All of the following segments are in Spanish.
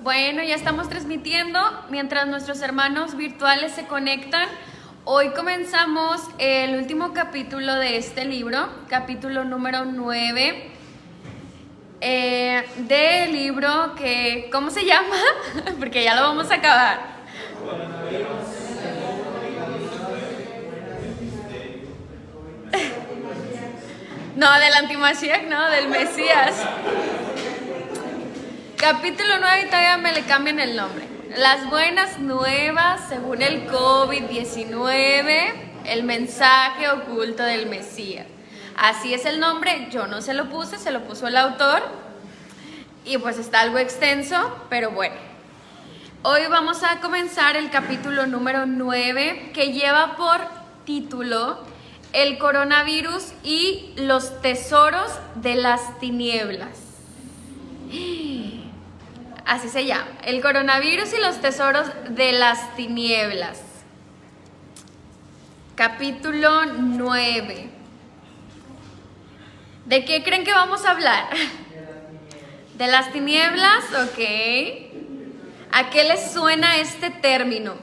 Bueno, ya estamos transmitiendo mientras nuestros hermanos virtuales se conectan. Hoy comenzamos el último capítulo de este libro, capítulo número 9, del libro que, ¿cómo se llama? Porque ya lo vamos a acabar. No, del antimashiach, no, del Mesías. Capítulo 9 y todavía me le cambian el nombre. Las buenas nuevas según el COVID-19, el mensaje oculto del Mesías. Así es el nombre, yo no se lo puse, se lo puso el autor. Y pues está algo extenso, pero bueno. Hoy vamos a comenzar el capítulo número 9, que lleva por título El coronavirus y los tesoros de las tinieblas. Así se llama, el coronavirus y los tesoros de las tinieblas. Capítulo 9. ¿De qué creen que vamos a hablar? ¿De las tinieblas? Ok. ¿A qué les suena este término?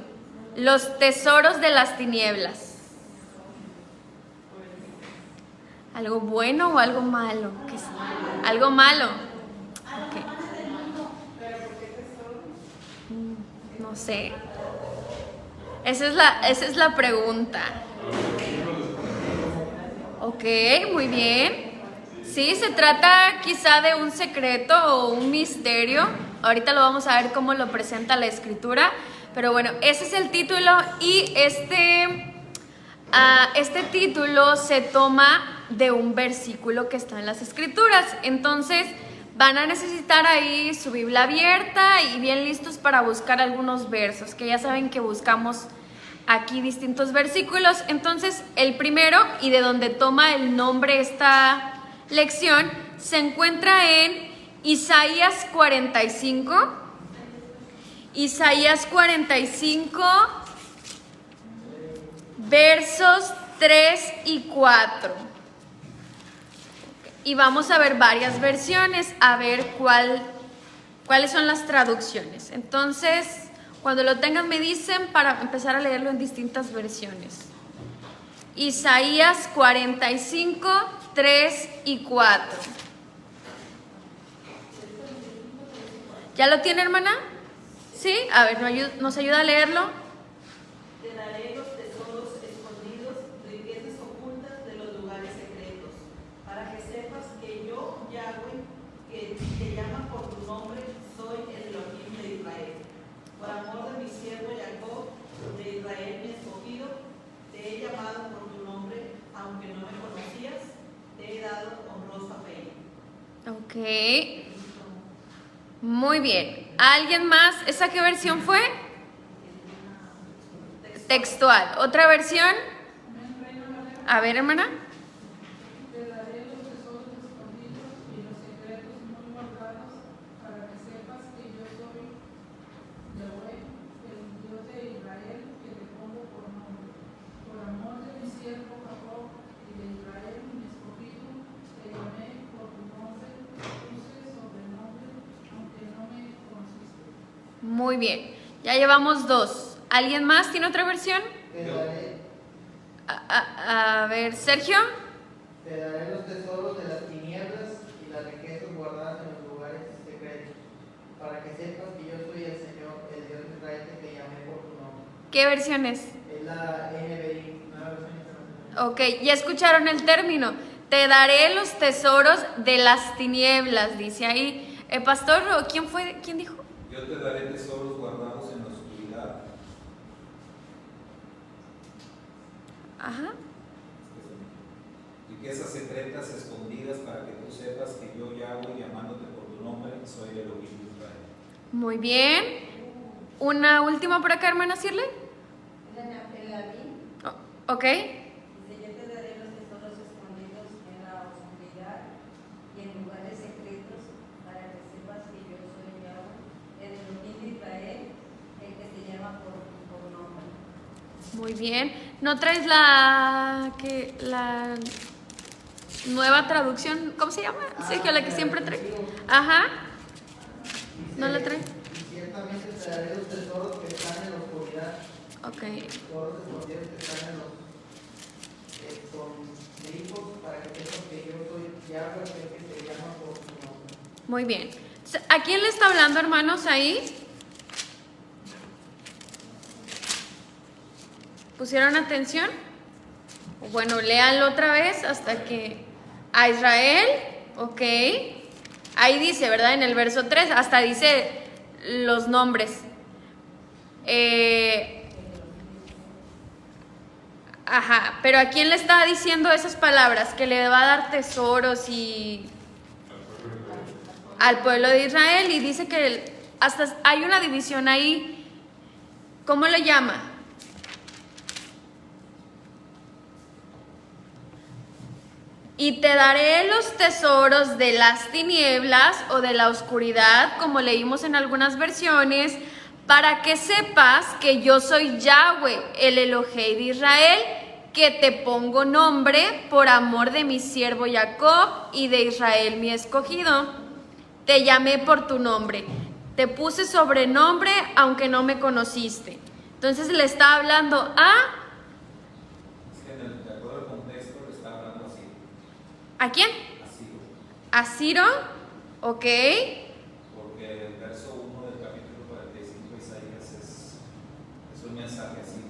Los tesoros de las tinieblas. ¿Algo bueno o algo malo? ¿Qué es? ¿Algo malo? Okay. No sé. Esa es la pregunta. Ok, muy bien. Sí, se trata quizá de un secreto o un misterio. Ahorita lo vamos a ver cómo lo presenta la escritura. Pero bueno, ese es el título y este título se toma de un versículo que está en las escrituras. Entonces van a necesitar ahí su Biblia abierta y bien listos para buscar algunos versos, que ya saben que buscamos aquí distintos versículos. Entonces el primero, y de donde toma el nombre esta lección, se encuentra en Isaías 45. Isaías 45, versos 3 y 4. Y vamos a ver varias versiones, a ver cuáles son las traducciones. Entonces, cuando lo tengan me dicen para empezar a leerlo en distintas versiones. Isaías 45, 3 y 4. ¿Ya lo tiene, hermana? ¿Sí? A ver, ¿nos ayuda a leerlo? Te daré los tesoros escondidos, riquezas ocultas de los lugares secretos, para que sepas que yo, Yahweh, que te llama por tu nombre, soy el Elohim de Israel. Por amor de mi siervo Jacob, de Israel mi escogido, te he llamado por tu nombre, aunque no me conocías, te he dado honroso apellido. Ok. Muy bien. ¿Alguien más? ¿Esa qué versión fue? Textual. ¿Otra versión? A ver, hermana. Te daré los tesoros escondidos y los secretos muy guardados, para que sepas que yo soy Yahweh, el Dios de Israel, que te pongo por nombre. Por amor de mi siervo Jacob y de Israel, mi escogido, te llamé por tu nombre, te puse sobrenombre, aunque no me conociste. Muy bien. Ya llevamos dos. ¿Alguien más tiene otra versión? Te daré, A ver, Sergio. te daré los tesoros de las tinieblas y las riquezas guardadas en los lugares secretos, para que sepas que yo soy el Señor, el Dios de Israel, que te llamé por tu nombre. ¿Qué versión es? Es la NBI, nueva versión internacional. Ok, ya escucharon el término. Te daré los tesoros de las tinieblas, dice ahí. Pastor, ¿quién fue? ¿Quién dijo? Yo te daré tesoros guardados en la oscuridad. Ajá. Riquezas secretas escondidas para que tú sepas que yo, Yahweh, llamándote por tu nombre, soy el Elohim de Israel. Muy bien. Una última por acá, hermana Cirle. Ok. Dice, yo te daré los tesoros escondidos en la oscuridad y en lugares secretos, para que sepas que yo soy Yahweh, el Elohim de Israel, el que te llama por nombre. Muy bien. ¿No traes la nueva traducción? ¿Cómo se llama? Sergio, la que siempre trae. Ajá. ¿No la trae? Dice Ciertamente te daré los tesoros que están en la oscuridad. Ok. Tesoros escondidos que están en los escondrijos, para que sepas que yo soy Yahweh, aquel que te llama por tu nombre. Muy bien. ¿A quién le está hablando, hermanos, ahí? ¿Pusieron atención? Bueno, léanlo otra vez hasta que... A Israel, ok. Ahí dice, ¿verdad? En el verso 3, hasta dice los nombres. Ajá, pero ¿a quién le está diciendo esas palabras? Que le va a dar tesoros y... al pueblo de Israel, y dice que hasta hay una división ahí. ¿Cómo le llama? Y te daré los tesoros de las tinieblas o de la oscuridad, como leímos en algunas versiones, para que sepas que yo soy Yahweh, el Elohei de Israel, que te pongo nombre por amor de mi siervo Jacob y de Israel mi escogido. Te llamé por tu nombre, te puse sobrenombre aunque no me conociste. Entonces le está hablando a... De acuerdo al contexto, le está hablando así. ¿A quién? A Ciro. A Ciro, ok. Porque el verso 1 del capítulo 45 de Isaías es un mensaje así.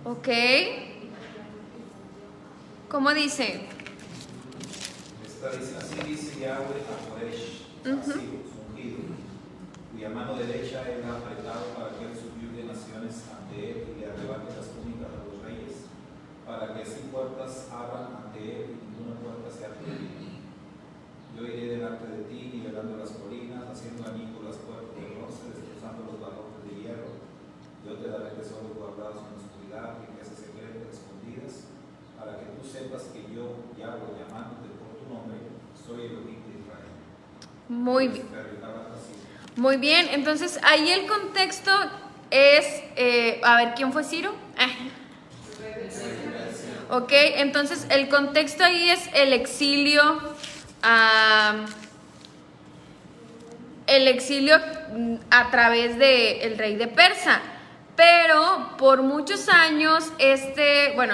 Ok. ¿Cómo dice? Así dice Yahweh a Koresh, a Ciro, su ungido, cuya mano derecha él ha apretado para que él subjugue naciones ante él y le arrebate las túnicas a los reyes, para que así puertas abran ante él y ninguna puerta sea prohibida. Yo iré delante de ti, nivelando las colinas, haciendo añicos las puertas de bronce, destrozando los barrotes de hierro. Yo te daré tesoros guardados en la oscuridad, riquezas secretas escondidas, para que tú sepas que yo, Yahweh, llamándote por tu nombre, soy el Elohim de Israel. Muy bien. Muy bien, entonces ahí el contexto es, a ver, ¿quién fue Ciro? Ok, entonces el contexto ahí es el exilio a través del rey de Persa. Pero por muchos años,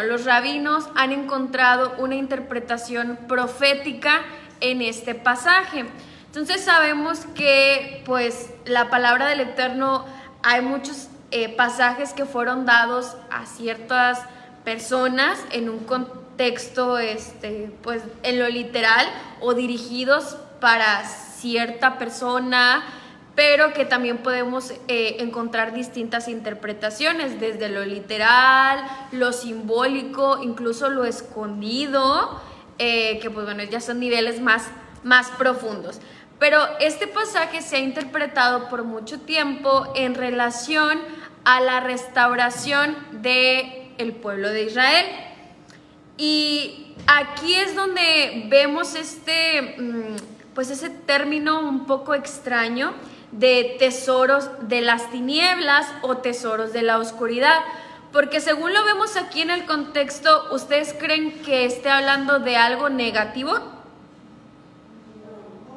los rabinos han encontrado una interpretación profética en este pasaje. Entonces sabemos que pues la palabra del Eterno, hay muchos pasajes que fueron dados a ciertas personas en un contexto pues en lo literal, o dirigidos para cierta persona, pero que también podemos encontrar distintas interpretaciones, desde lo literal, lo simbólico, incluso lo escondido, que pues bueno, ya son niveles más profundos. Pero este pasaje se ha interpretado por mucho tiempo en relación a la restauración del pueblo de Israel. Y aquí es donde vemos pues ese término un poco extraño de tesoros de las tinieblas o tesoros de la oscuridad. Porque según lo vemos aquí en el contexto, ¿ustedes creen que esté hablando de algo negativo?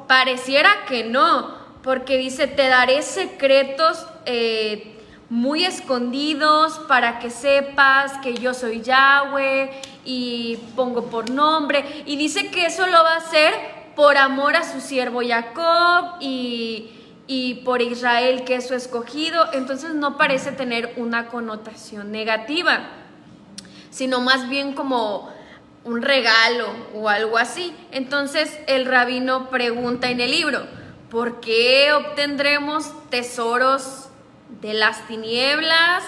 Pareciera que no, porque dice, te daré secretos muy escondidos para que sepas que yo soy Yahweh y pongo por nombre. Y dice que eso lo va a hacer por amor a su siervo Jacob y por Israel, que es su escogido. Entonces no parece tener una connotación negativa, sino más bien como un regalo o algo así. Entonces el rabino pregunta en el libro, ¿por qué obtendremos tesoros de las tinieblas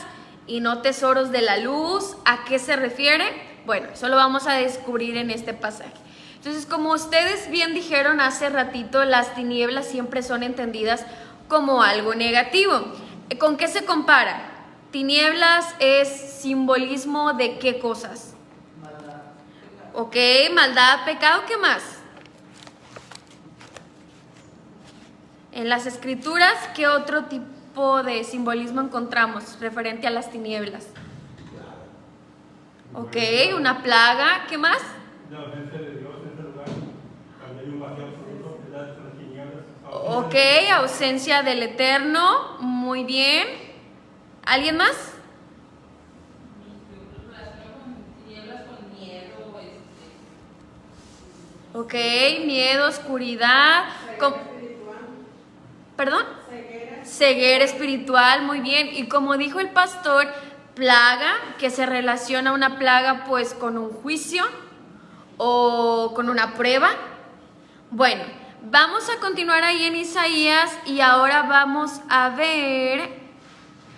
y no tesoros de la luz? ¿A qué se refiere? Bueno, eso lo vamos a descubrir en este pasaje. Entonces, como ustedes bien dijeron hace ratito, las tinieblas siempre son entendidas como algo negativo. ¿Con qué se compara? Tinieblas es simbolismo de ¿qué cosas? Ok, maldad, pecado, ¿qué más? En las escrituras, ¿qué otro tipo de simbolismo encontramos referente a las tinieblas? Ok, una plaga, ¿qué más? la ausencia de Dios en ese lugar, cuando hay un vacío absoluto, ¿verdad? Son las tinieblas. Ok, ausencia del Eterno, muy bien. ¿Alguien más? Ok, miedo, oscuridad. ¿Perdón? Ceguera espiritual, muy bien. Y como dijo el pastor, plaga, que se relaciona una plaga pues con un juicio o con una prueba. Bueno, vamos a continuar ahí en Isaías y ahora vamos a ver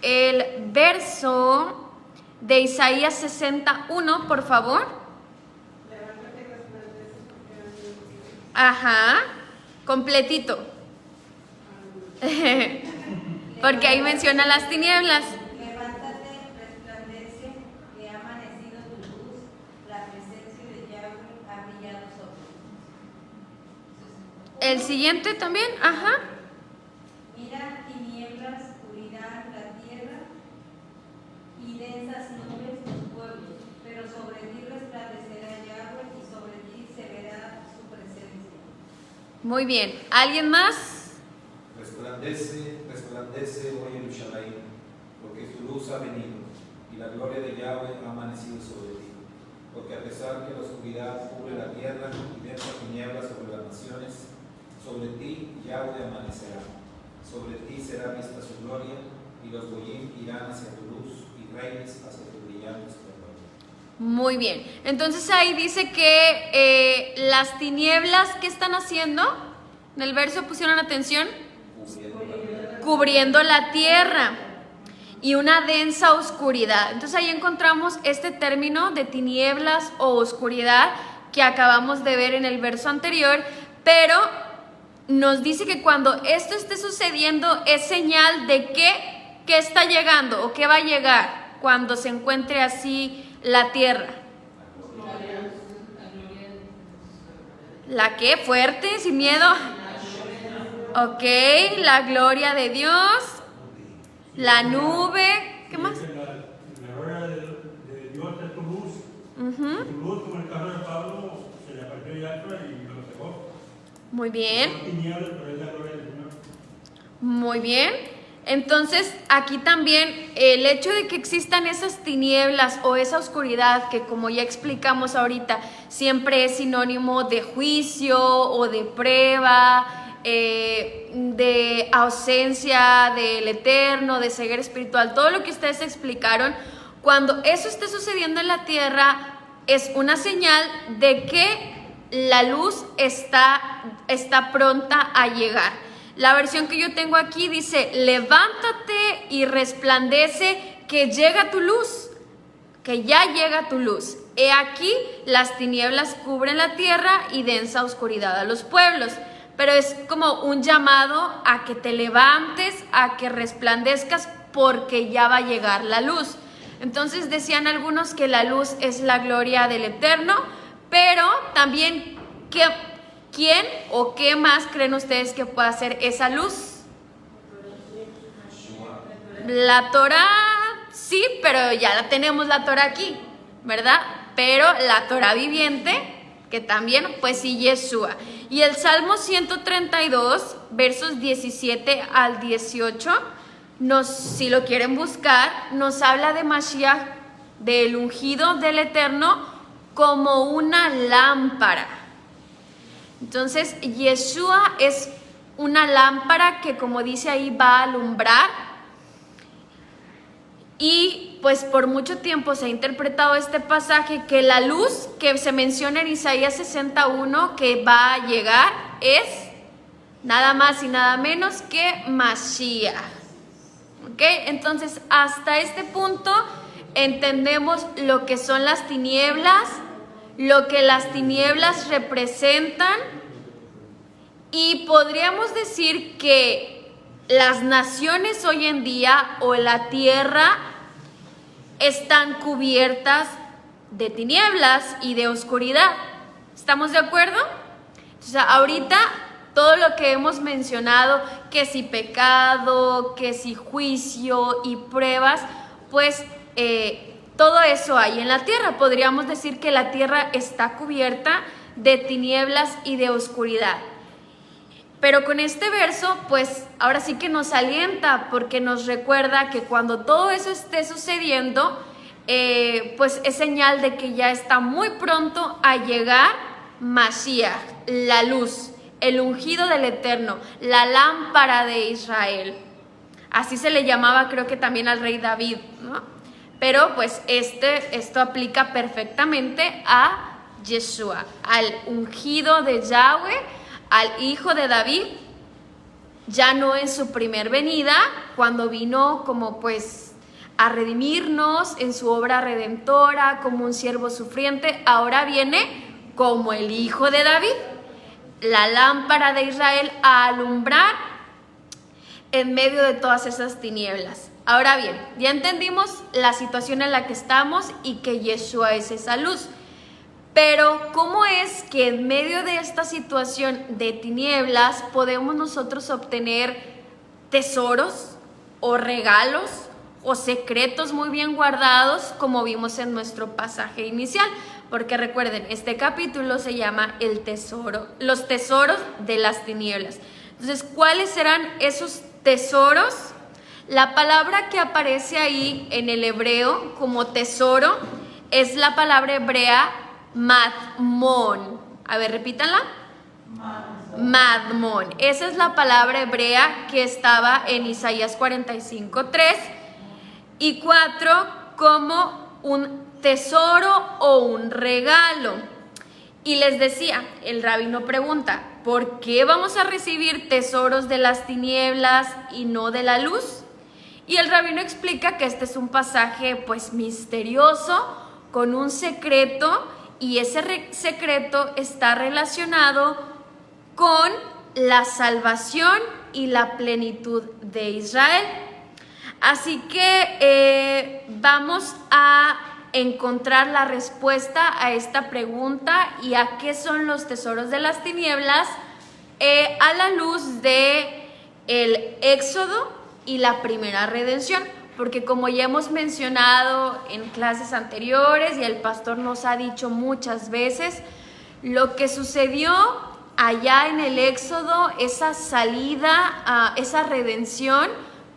el verso de Isaías 61, por favor. Ajá, completito. Porque ahí menciona las tinieblas. Levántate, resplandece, que ha amanecido tu luz, la presencia de Yahweh ha brillado sobre ti. El siguiente también, ajá. Mira, tinieblas, oscuridad, la tierra y densas nubes los pueblos, pero sobre ti resplandecerá Yahweh y sobre ti se verá su presencia. Muy bien. ¿Alguien más? Resplandece, resplandece hoy en Yerushalayim, porque tu luz ha venido y la gloria de Yahweh ha amanecido sobre ti. Porque a pesar que la oscuridad cubre la tierra y densa tinieblas sobre las naciones, sobre ti Yahweh amanecerá. Sobre ti será vista su gloria y los goyim irán hacia tu luz y reyes hacia tu brillante esplendor. Muy bien. Entonces ahí dice que las tinieblas, ¿qué están haciendo? En el verso pusieron atención. Cubriendo la tierra y una densa oscuridad. Entonces ahí encontramos este término de tinieblas o oscuridad que acabamos de ver en el verso anterior, pero nos dice que cuando esto esté sucediendo es señal de que está llegando o que va a llegar cuando se encuentre así la tierra. ¿La qué? ¿Fuerte? ¿Sin miedo? Ok, la gloria de Dios, la nube, ¿qué más? La gloria de Dios es tu luz. Tu luz, como en el caso de Pablo, se le apareció Yahshua y lo cegó. Muy bien. Son tinieblas, pero es la gloria del Señor. Muy bien. Entonces, aquí también el hecho de que existan esas tinieblas o esa oscuridad, que como ya explicamos ahorita, siempre es sinónimo de juicio o de prueba, de ausencia del Eterno, de ceguera espiritual, todo lo que ustedes explicaron, cuando eso esté sucediendo en la tierra, es una señal de que la luz está pronta a llegar. La versión que yo tengo aquí dice: levántate y resplandece, que llega tu luz, que ya llega tu luz. He aquí, las tinieblas cubren la tierra y densa oscuridad a los pueblos. Pero es como un llamado a que te levantes, a que resplandezcas, porque ya va a llegar la luz. Entonces decían algunos que la luz es la gloria del Eterno, pero también, ¿quién o qué más creen ustedes que pueda ser esa luz? La Torah, sí, pero ya la tenemos la Torah aquí, ¿verdad? Pero la Torah viviente, que también, pues sí, Yeshua. Y el Salmo 132, versos 17 al 18, si lo quieren buscar, nos habla de Mashiach, del ungido del Eterno, como una lámpara. Entonces, Yeshua es una lámpara que, como dice ahí, va a alumbrar. Y pues por mucho tiempo se ha interpretado este pasaje que la luz que se menciona en Isaías 61 que va a llegar es nada más y nada menos que Mashiach. ¿Ok? Entonces, hasta este punto entendemos lo que son las tinieblas, lo que las tinieblas representan, y podríamos decir que las naciones hoy en día o la tierra están cubiertas de tinieblas y de oscuridad. ¿Estamos de acuerdo? Entonces, ahorita todo lo que hemos mencionado, que si pecado, que si juicio y pruebas, pues todo eso hay en la tierra. Podríamos decir que la tierra está cubierta de tinieblas y de oscuridad. Pero con este verso, pues ahora sí que nos alienta, porque nos recuerda que cuando todo eso esté sucediendo, pues es señal de que ya está muy pronto a llegar Mashiach, la luz, el ungido del Eterno, la lámpara de Israel. Así se le llamaba, creo que también al rey David, ¿no? Pero pues esto aplica perfectamente a Yeshua, al ungido de Yahweh, al hijo de David, ya no en su primer venida, cuando vino como pues a redimirnos en su obra redentora, como un siervo sufriente, ahora viene como el hijo de David, la lámpara de Israel, a alumbrar en medio de todas esas tinieblas. Ahora bien, ya entendimos la situación en la que estamos y que Yeshua es esa luz. Pero ¿cómo es que en medio de esta situación de tinieblas podemos nosotros obtener tesoros o regalos o secretos muy bien guardados, como vimos en nuestro pasaje inicial? Porque recuerden, este capítulo se llama los tesoros de las tinieblas. Entonces, ¿cuáles serán esos tesoros? La palabra que aparece ahí en el hebreo como tesoro es la palabra hebrea madmon. A ver, repítanla. Madmon. Esa es la palabra hebrea que estaba en Isaías 45:3 y 4 como un tesoro o un regalo. Y les decía, el rabino pregunta, ¿por qué vamos a recibir tesoros de las tinieblas y no de la luz? Y el rabino explica que este es un pasaje pues misterioso, con un secreto, y ese secreto está relacionado con la salvación y la plenitud de Israel. Así que vamos a encontrar la respuesta a esta pregunta y a qué son los tesoros de las tinieblas a la luz de el Éxodo y la primera redención, porque como ya hemos mencionado en clases anteriores y el pastor nos ha dicho muchas veces, lo que sucedió allá en el Éxodo, esa salida, esa redención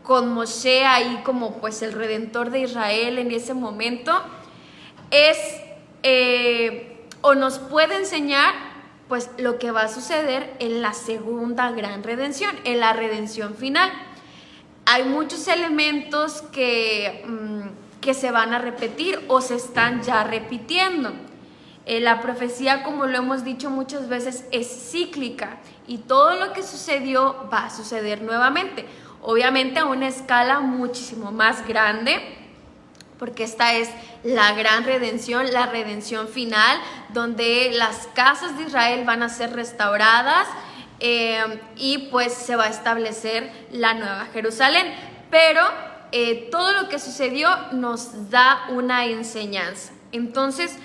con Moshe ahí como pues el redentor de Israel en ese momento, es o nos puede enseñar pues lo que va a suceder en la segunda gran redención, en la redención final. Hay muchos elementos que se van a repetir o se están ya repitiendo. La profecía, como lo hemos dicho muchas veces, es cíclica y todo lo que sucedió va a suceder nuevamente. Obviamente a una escala muchísimo más grande, porque esta es la gran redención, la redención final, donde las casas de Israel van a ser restauradas y pues se va a establecer la nueva Jerusalén. Pero todo lo que sucedió nos da una enseñanza. Entonces,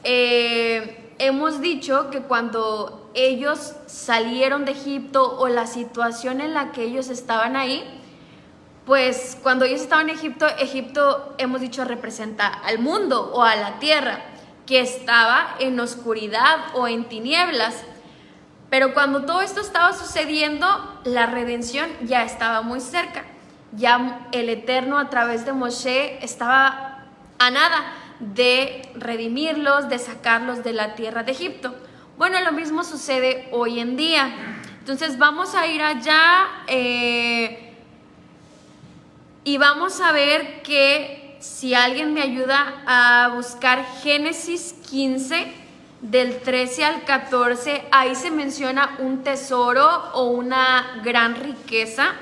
hemos dicho que cuando ellos salieron de Egipto o la situación en la que ellos estaban ahí, pues cuando ellos estaban en Egipto, Egipto hemos dicho representa al mundo o a la tierra que estaba en oscuridad o en tinieblas. Pero cuando todo esto estaba sucediendo, la redención ya estaba muy cerca. Ya el Eterno a través de Moshe estaba a nada de redimirlos, de sacarlos de la tierra de Egipto. Bueno, lo mismo sucede hoy en día. Entonces vamos a ir allá y vamos a ver que si alguien me ayuda a buscar Génesis 15, del 13 al 14, ahí se menciona un tesoro o una gran riqueza.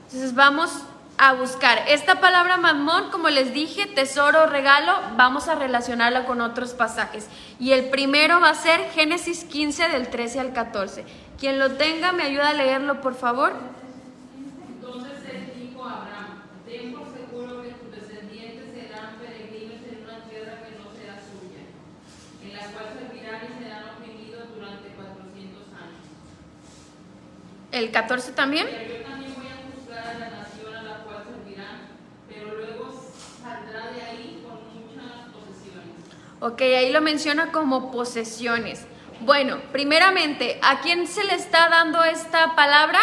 Entonces vamos a buscar esta palabra mamón, como les dije, tesoro, regalo, vamos a relacionarla con otros pasajes. Y el primero va a ser Génesis 15 del 13 al 14. Quien lo tenga, me ayuda a leerlo, por favor. Entonces él dijo a Abraham, ten por seguro que tus descendientes serán peregrinos en una tierra que no será suya, en la cual servirán y serán oprimidos durante 400 años. ¿El 14 también? Pero yo también voy a juzgar a la nación a la cual servirán, pero luego saldrá de ahí con muchas posesiones. Ok, ahí lo menciona como posesiones. Bueno, primeramente, ¿a quién se le está dando esta palabra?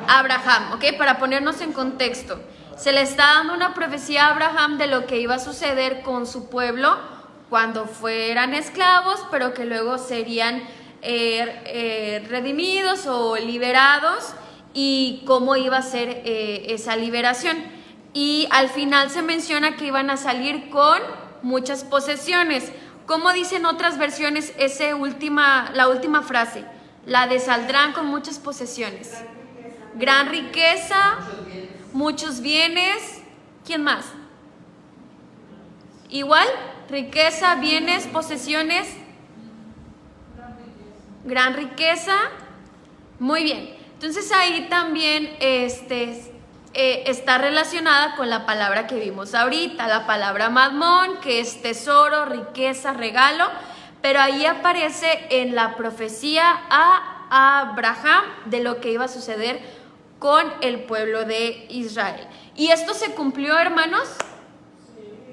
Abraham, ok, para ponernos en contexto. Se le está dando una profecía a Abraham de lo que iba a suceder con su pueblo cuando fueran esclavos, pero que luego serían redimidos o liberados, y cómo iba a ser esa liberación. Y al final se menciona que iban a salir con muchas posesiones. ¿Cómo dicen otras versiones la última frase? La de saldrán con muchas posesiones. Gran riqueza, muchos bienes. ¿Quién más? Igual, riqueza, bienes, posesiones. Gran riqueza. Muy bien. Entonces ahí también está relacionada con la palabra que vimos ahorita, la palabra madmón, que es tesoro, riqueza, regalo, pero ahí aparece en la profecía a Abraham de lo que iba a suceder con el pueblo de Israel. ¿Y esto se cumplió, hermanos?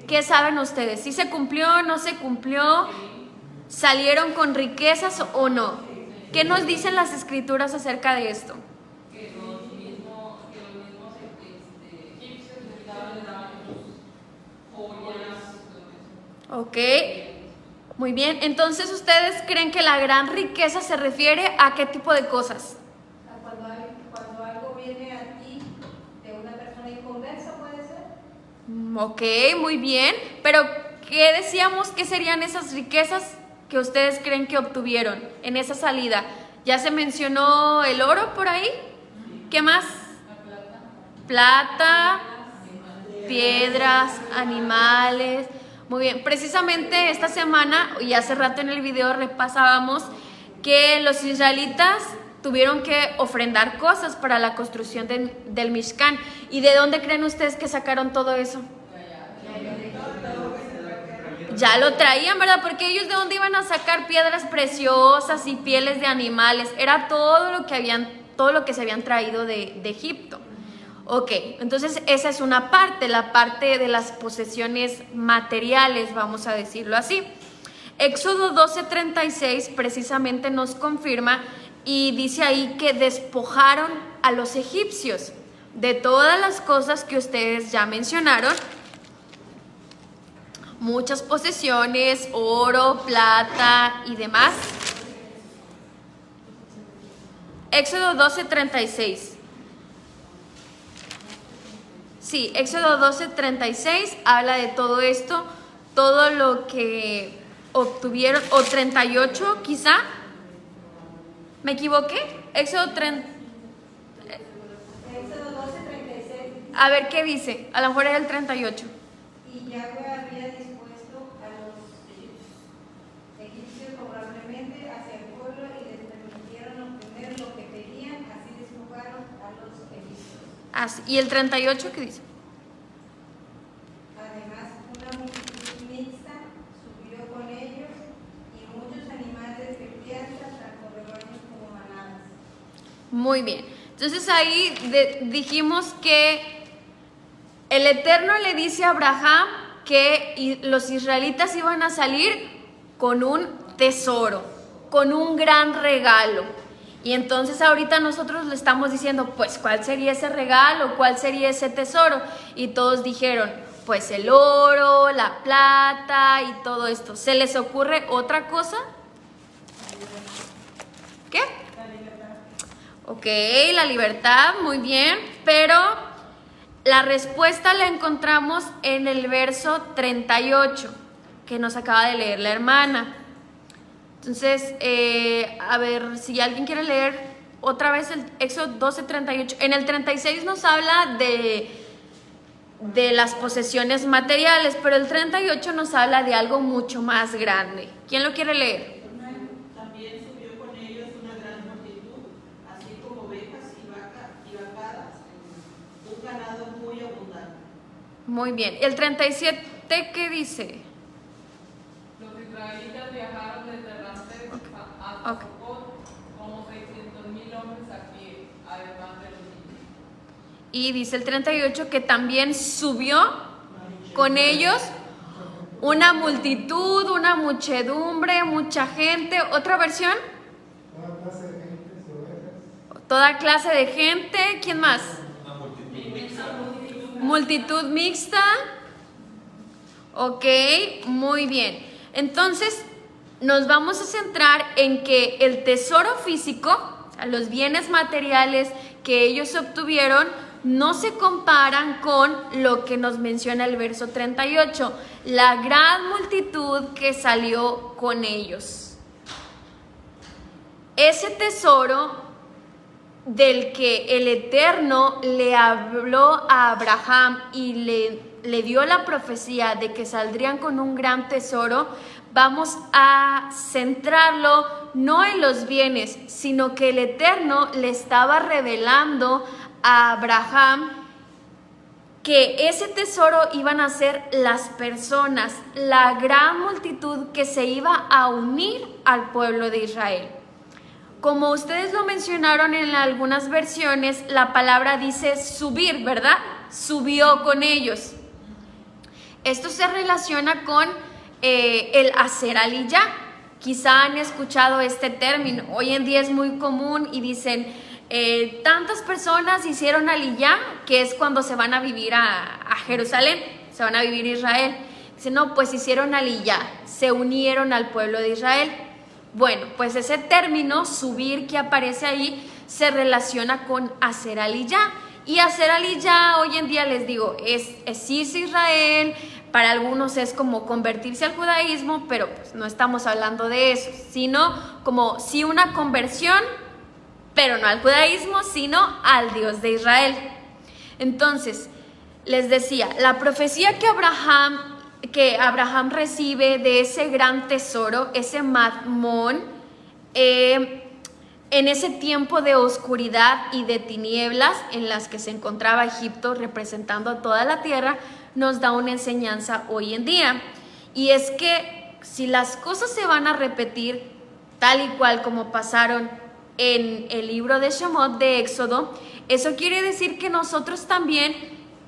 ¿Qué saben ustedes? ¿Sí se cumplió, no se cumplió? ¿Salieron con riquezas o no? ¿Qué nos dicen las escrituras acerca de esto? Que los mismos egipcios les daban joyas. Ok, muy bien. Entonces, ¿ustedes creen que la gran riqueza se refiere a qué tipo de cosas? Cuando algo viene a ti de una persona inconversa, ¿puede ser? Ok, muy bien. Pero, ¿qué decíamos que serían esas riquezas que ustedes creen que obtuvieron en esa salida? ¿Ya se mencionó el oro por ahí? ¿Qué más? Plata, piedras, animales. Muy bien, precisamente esta semana y hace rato en el video repasábamos que los israelitas tuvieron que ofrendar cosas para la construcción del Mishkan. ¿Y de dónde creen ustedes que sacaron todo eso? Ya lo traían, ¿verdad? Porque ellos de dónde iban a sacar piedras preciosas y pieles de animales. Era todo lo que se habían traído de Egipto. Ok, entonces esa es una parte, la parte de las posesiones materiales, vamos a decirlo así. Éxodo 12:36 precisamente nos confirma y dice ahí que despojaron a los egipcios de todas las cosas que ustedes ya mencionaron. Muchas posesiones, oro, plata y demás. Éxodo 12:36. Sí, Éxodo 12:36 habla de todo esto, todo lo que obtuvieron, o 38 quizá. ¿Me equivoqué? Éxodo 12:36. A ver qué dice, a lo mejor era el 38. Y Yahweh había dispuesto a los egipcios favorablemente hacia el pueblo y les permitieron obtener lo que pedían, así despojaron a los egipcios. ¿Y el 38 qué dice? Además, una multitud mixta subió con ellos y muchos animales de crianza, tanto rebaños como manadas. Muy bien. Entonces ahí dijimos que el Eterno le dice a Abraham que los israelitas iban a salir con un tesoro, con un gran regalo. Y entonces ahorita nosotros le estamos diciendo, pues, ¿cuál sería ese regalo? ¿Cuál sería ese tesoro? Y todos dijeron, pues el oro, la plata y todo esto. ¿Se les ocurre otra cosa? ¿Qué? La libertad. Ok, la libertad, muy bien, pero la respuesta la encontramos en el verso 38, que nos acaba de leer la hermana. Entonces, a ver, si alguien quiere leer otra vez el Éxodo 12:38. En el 36 nos habla de las posesiones materiales, pero el 38 nos habla de algo mucho más grande. ¿Quién lo quiere leer? También subió con ellos una gran multitud, así como ovejas y vacadas, un ganado muy abundante. Muy bien. ¿El 37 qué dice? Los israelitas viajaron desde Ramsés hasta Ok. Sucot, como 600,000 hombres a pie, además de los niños. Y dice el 38 que también subió con ellos una multitud, una muchedumbre, mucha gente. ¿Otra versión? Toda clase de gente. ¿Quién más? Una multitud mixta. Multitud mixta. Ok, muy bien. Entonces, nos vamos a centrar en que el tesoro físico, los bienes materiales que ellos obtuvieron, no se comparan con lo que nos menciona el verso 38, la gran multitud que salió con ellos. Ese tesoro del que el Eterno le habló a Abraham y le dio la profecía de que saldrían con un gran tesoro, vamos a centrarlo no en los bienes, sino que el Eterno le estaba revelando a Abraham que ese tesoro iban a ser las personas, la gran multitud que se iba a unir al pueblo de Israel. Como ustedes lo mencionaron en algunas versiones, la palabra dice subir, ¿verdad? Subió con ellos. Esto se relaciona con el hacer aliyá. Quizá han escuchado este término. Hoy en día es muy común y dicen, tantas personas hicieron aliyá, que es cuando se van a vivir a Jerusalén, se van a vivir a Israel. Dicen, no, pues hicieron aliyá, se unieron al pueblo de Israel. Bueno, pues ese término, subir, que aparece ahí, se relaciona con hacer aliyá. Y hacer aliyá hoy en día, les digo, es irse a Israel. Para algunos es como convertirse al judaísmo, pero pues no estamos hablando de eso, sino como sí una conversión, pero no al judaísmo, sino al Dios de Israel. Entonces, les decía, la profecía que Abraham recibe de ese gran tesoro, ese matmón, en ese tiempo de oscuridad y de tinieblas en las que se encontraba Egipto representando a toda la tierra, nos da una enseñanza hoy en día. Y es que si las cosas se van a repetir tal y cual como pasaron en el libro de Shemot, de Éxodo, eso quiere decir que nosotros también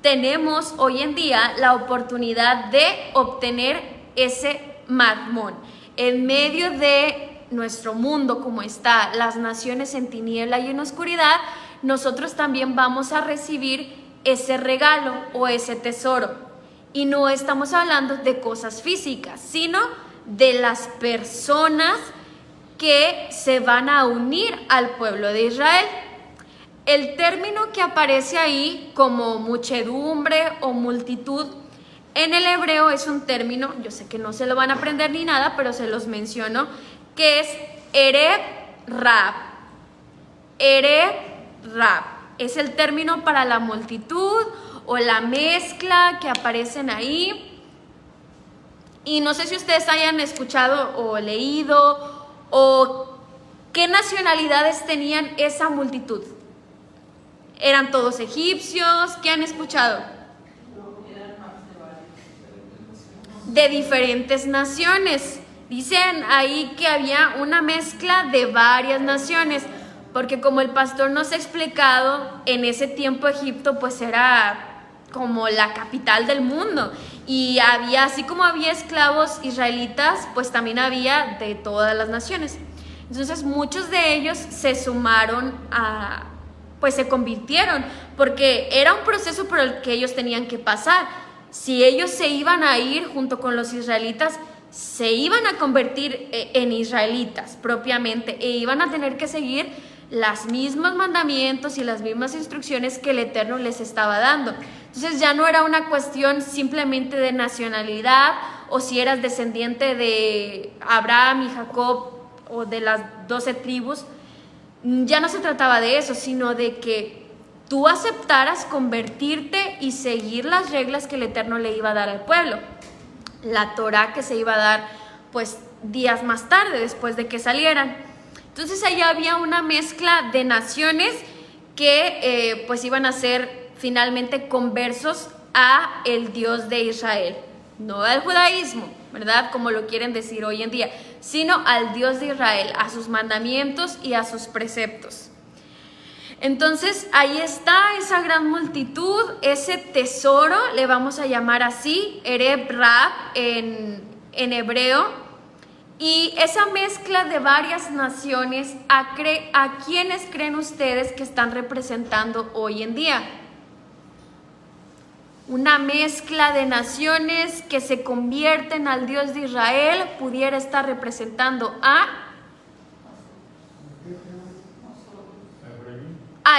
tenemos hoy en día la oportunidad de obtener ese matmón. En medio de nuestro mundo como está, las naciones en tiniebla y en oscuridad, nosotros también vamos a recibir ese regalo o ese tesoro. Y no estamos hablando de cosas físicas, sino de las personas que se van a unir al pueblo de Israel. El término que aparece ahí como muchedumbre o multitud en el hebreo es un término, yo sé que no se lo van a aprender ni nada, pero se los menciono, que es Ereb Rab. Ereb Rab es el término para la multitud o la mezcla que aparecen ahí. Y no sé si ustedes hayan escuchado o leído o qué nacionalidades tenían esa multitud. ¿Eran todos egipcios? ¿Qué han escuchado? De diferentes naciones. Dicen ahí que había una mezcla de varias naciones, porque como el pastor nos ha explicado, en ese tiempo Egipto pues era como la capital del mundo. Y había, así como había esclavos israelitas, pues también había de todas las naciones. Entonces muchos de ellos se sumaron pues se convirtieron, porque era un proceso por el que ellos tenían que pasar. Si ellos se iban a ir junto con los israelitas, se iban a convertir en israelitas propiamente e iban a tener que seguir los mismos mandamientos y las mismas instrucciones que el Eterno les estaba dando. Entonces ya no era una cuestión simplemente de nacionalidad o si eras descendiente de Abraham y Jacob o de las 12 tribus. Ya no se trataba de eso, sino de que tú aceptaras convertirte y seguir las reglas que el Eterno le iba a dar al pueblo. La Torá que se iba a dar pues días más tarde, después de que salieran. Entonces allá había una mezcla de naciones que pues iban a ser finalmente conversos a el Dios de Israel, no al judaísmo, ¿verdad? Como lo quieren decir hoy en día, sino al Dios de Israel, a sus mandamientos y a sus preceptos. Entonces ahí está esa gran multitud, ese tesoro, le vamos a llamar así, Ereb Rab en hebreo, y esa mezcla de varias naciones, ¿a quiénes creen ustedes que están representando hoy en día? Una mezcla de naciones que se convierten al Dios de Israel pudiera estar representando a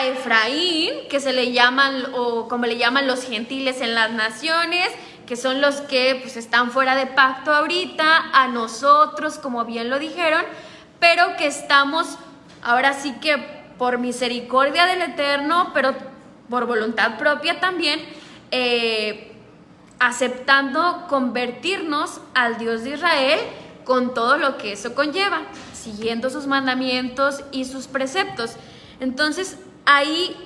Efraín, que se le llaman, o como le llaman los gentiles en las naciones, que son los que pues están fuera de pacto ahorita, a nosotros, como bien lo dijeron, pero que estamos ahora sí que por misericordia del Eterno, pero por voluntad propia también, aceptando convertirnos al Dios de Israel con todo lo que eso conlleva, siguiendo sus mandamientos y sus preceptos. Entonces ahí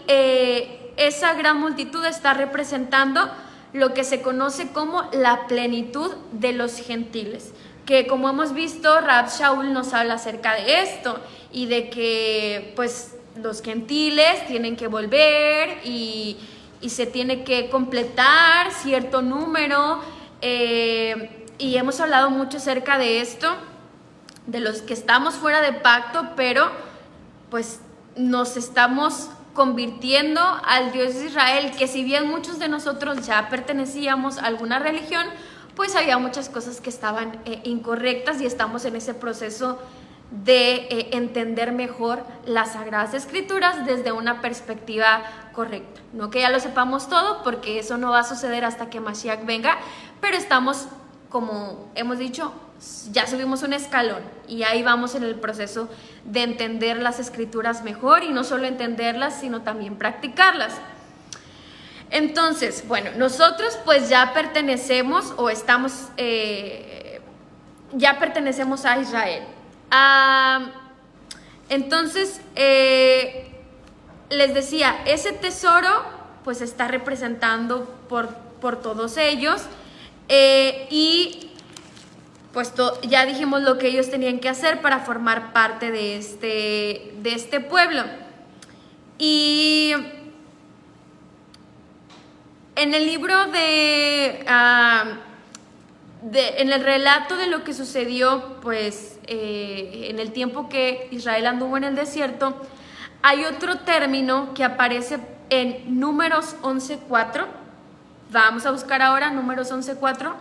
esa gran multitud está representando lo que se conoce como la plenitud de los gentiles, que como hemos visto, Rab Shaul nos habla acerca de esto y de que pues los gentiles tienen que volver y se tiene que completar cierto número, y hemos hablado mucho acerca de esto, de los que estamos fuera de pacto, pero pues nos estamos convirtiendo al Dios de Israel, que si bien muchos de nosotros ya pertenecíamos a alguna religión, pues había muchas cosas que estaban incorrectas y estamos en ese proceso de entender mejor las Sagradas Escrituras desde una perspectiva correcta. No que ya lo sepamos todo, porque eso no va a suceder hasta que Mashiach venga, pero estamos, como hemos dicho, ya subimos un escalón y ahí vamos en el proceso de entender las Escrituras mejor, y no solo entenderlas, sino también practicarlas. Entonces, bueno, nosotros pues ya pertenecemos o estamos, ya pertenecemos a Israel. Entonces, les decía, ese tesoro pues está representando por todos ellos, y pues ya dijimos lo que ellos tenían que hacer para formar parte de este pueblo. Y en el libro en el relato de lo que sucedió pues en el tiempo que Israel anduvo en el desierto, hay otro término que aparece en Números 11:4. Vamos a buscar ahora Números 11:4,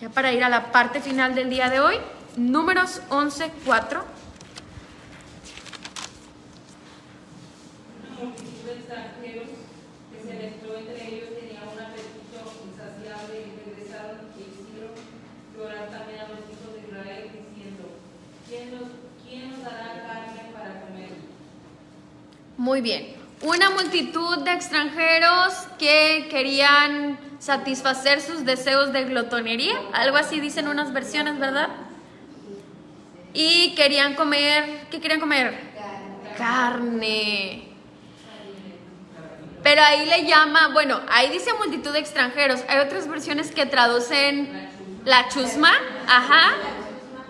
ya para ir a la parte final del día de hoy. Números 11:4. Una multitud de extranjeros que se mezcló entre ellos tenía un apetito insaciable, y regresaron e hicieron llorar también a los hijos de Israel, diciendo: ¿Quién nos dará carne para comer? Muy bien. Una multitud de extranjeros que querían satisfacer sus deseos de glotonería, algo así dicen unas versiones, ¿verdad? Y querían comer, ¿qué querían comer? Carne. Pero ahí le llama, bueno, ahí dice multitud de extranjeros. Hay otras versiones que traducen la chusma, ajá,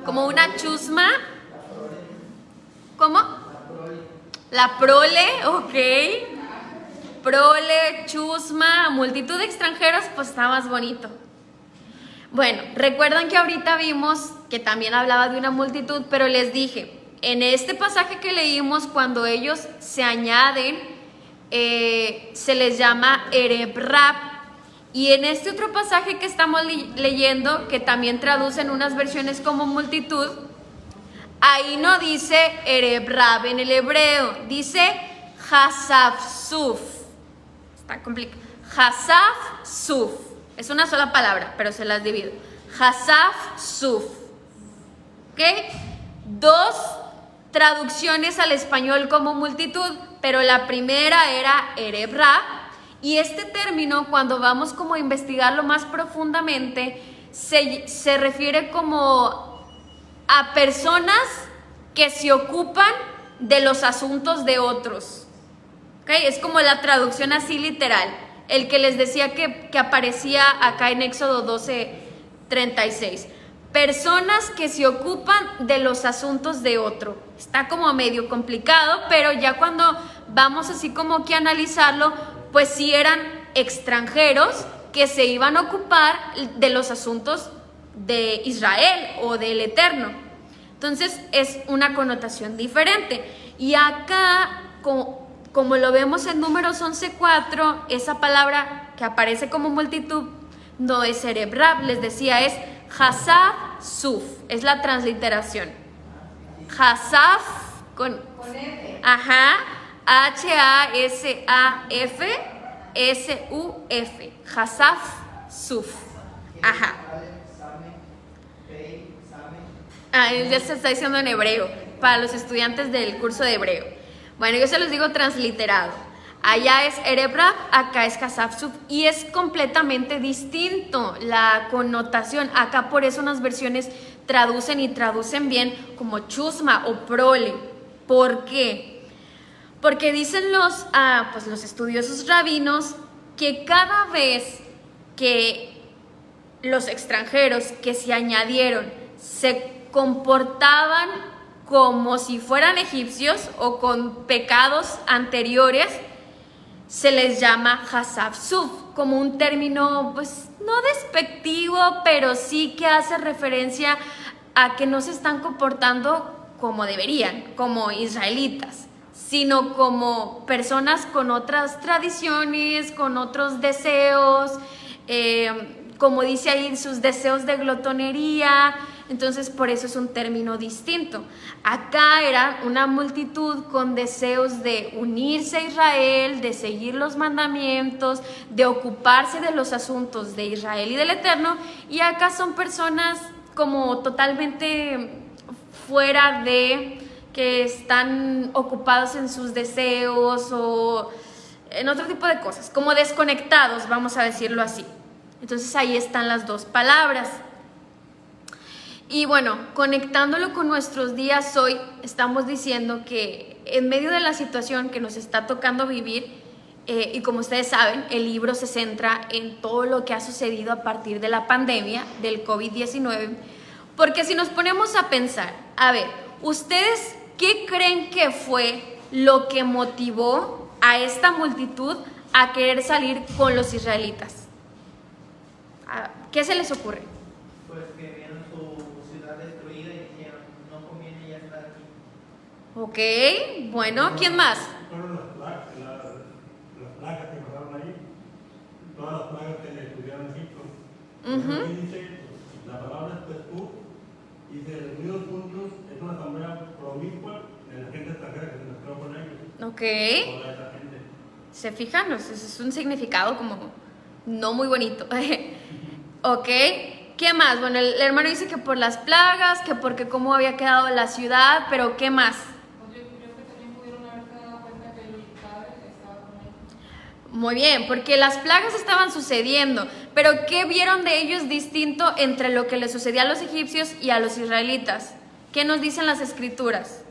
como una chusma. ¿Cómo? La prole, ok. Prole, chusma, multitud de extranjeros, pues está más bonito. Bueno, recuerdan que ahorita vimos que también hablaba de una multitud, pero les dije, en este pasaje que leímos, cuando ellos se añaden, se les llama Ereb Rab. Y en este otro pasaje que estamos leyendo, que también traducen unas versiones como multitud, ahí no dice Ereb Rab en el hebreo, dice Hasaf Suf. Está complicado. Hasaf Suf. Es una sola palabra, pero se las divido. Hasaf Suf. ¿Ok? Dos traducciones al español como multitud, pero la primera era Ereb Rab. Y este término, cuando vamos como a investigarlo más profundamente, se refiere como a personas que se ocupan de los asuntos de otros. ¿Okay? Es como la traducción así literal, el que les decía que aparecía acá en Éxodo 12:36. personas que se ocupan de los asuntos de otro. Está como medio complicado, pero ya cuando vamos así como que a analizarlo, pues sí eran extranjeros que se iban a ocupar de los asuntos de Israel o del Eterno. Entonces es una connotación diferente. Y acá, como lo vemos en Números 11:4, esa palabra que aparece como multitud no es Erebrab, les decía, es Hasaf Suf, es la transliteración. Hasaf con F. ajá, Hasaf Suf, Hasaf Suf. Ajá. Ya se está diciendo en hebreo, para los estudiantes del curso de hebreo. Bueno, yo se los digo transliterado. Allá es Erebrab, acá es Hasaf Suf, y es completamente distinto la connotación. Acá por eso unas versiones traducen y traducen bien como chusma o prole. ¿Por qué? Porque dicen los estudiosos rabinos que cada vez que los extranjeros que se añadieron se comportaban como si fueran egipcios o con pecados anteriores, se les llama Hasaf Suf, como un término, pues, no despectivo, pero sí que hace referencia a que no se están comportando como deberían, como israelitas, sino como personas con otras tradiciones, con otros deseos, como dice ahí, sus deseos de glotonería. Entonces por eso es un término distinto. Acá era una multitud con deseos de unirse a Israel, de seguir los mandamientos, de ocuparse de los asuntos de Israel y del Eterno, y acá son personas como totalmente fuera de, que están ocupados en sus deseos o en otro tipo de cosas, como desconectados, vamos a decirlo así. Entonces ahí están las dos palabras. Y bueno, conectándolo con nuestros días hoy, estamos diciendo que en medio de la situación que nos está tocando vivir, y como ustedes saben, el libro se centra en todo lo que ha sucedido a partir de la pandemia del COVID-19, porque si nos ponemos a pensar, a ver, ¿ustedes qué creen que fue lo que motivó a esta multitud a querer salir con los israelitas? ¿Qué se les ocurre? Pues que vieron su ciudad destruida y dijeron, no conviene ya estar aquí. Ok, bueno, ¿quién más? Fueron las plagas que pasaron ahí, todas las plagas que le estudiaron en Egipto. Aquí dice, la palabra es tú, y se reunidos juntos, es una asamblea promiscua de la gente extranjera que se mezcló con ellos. Ok. Toda esa gente. ¿Se fijan? Es un significado como no muy bonito. Ok, ¿qué más? Bueno, el hermano dice que por las plagas, que porque cómo había quedado la ciudad, pero ¿qué más? Pues yo creo que también pudieron haberse dado cuenta que el padre estaba con ellos. Muy bien, porque las plagas estaban sucediendo, pero ¿qué vieron de ellos distinto entre lo que les sucedía a los egipcios y a los israelitas? ¿Qué nos dicen las escrituras?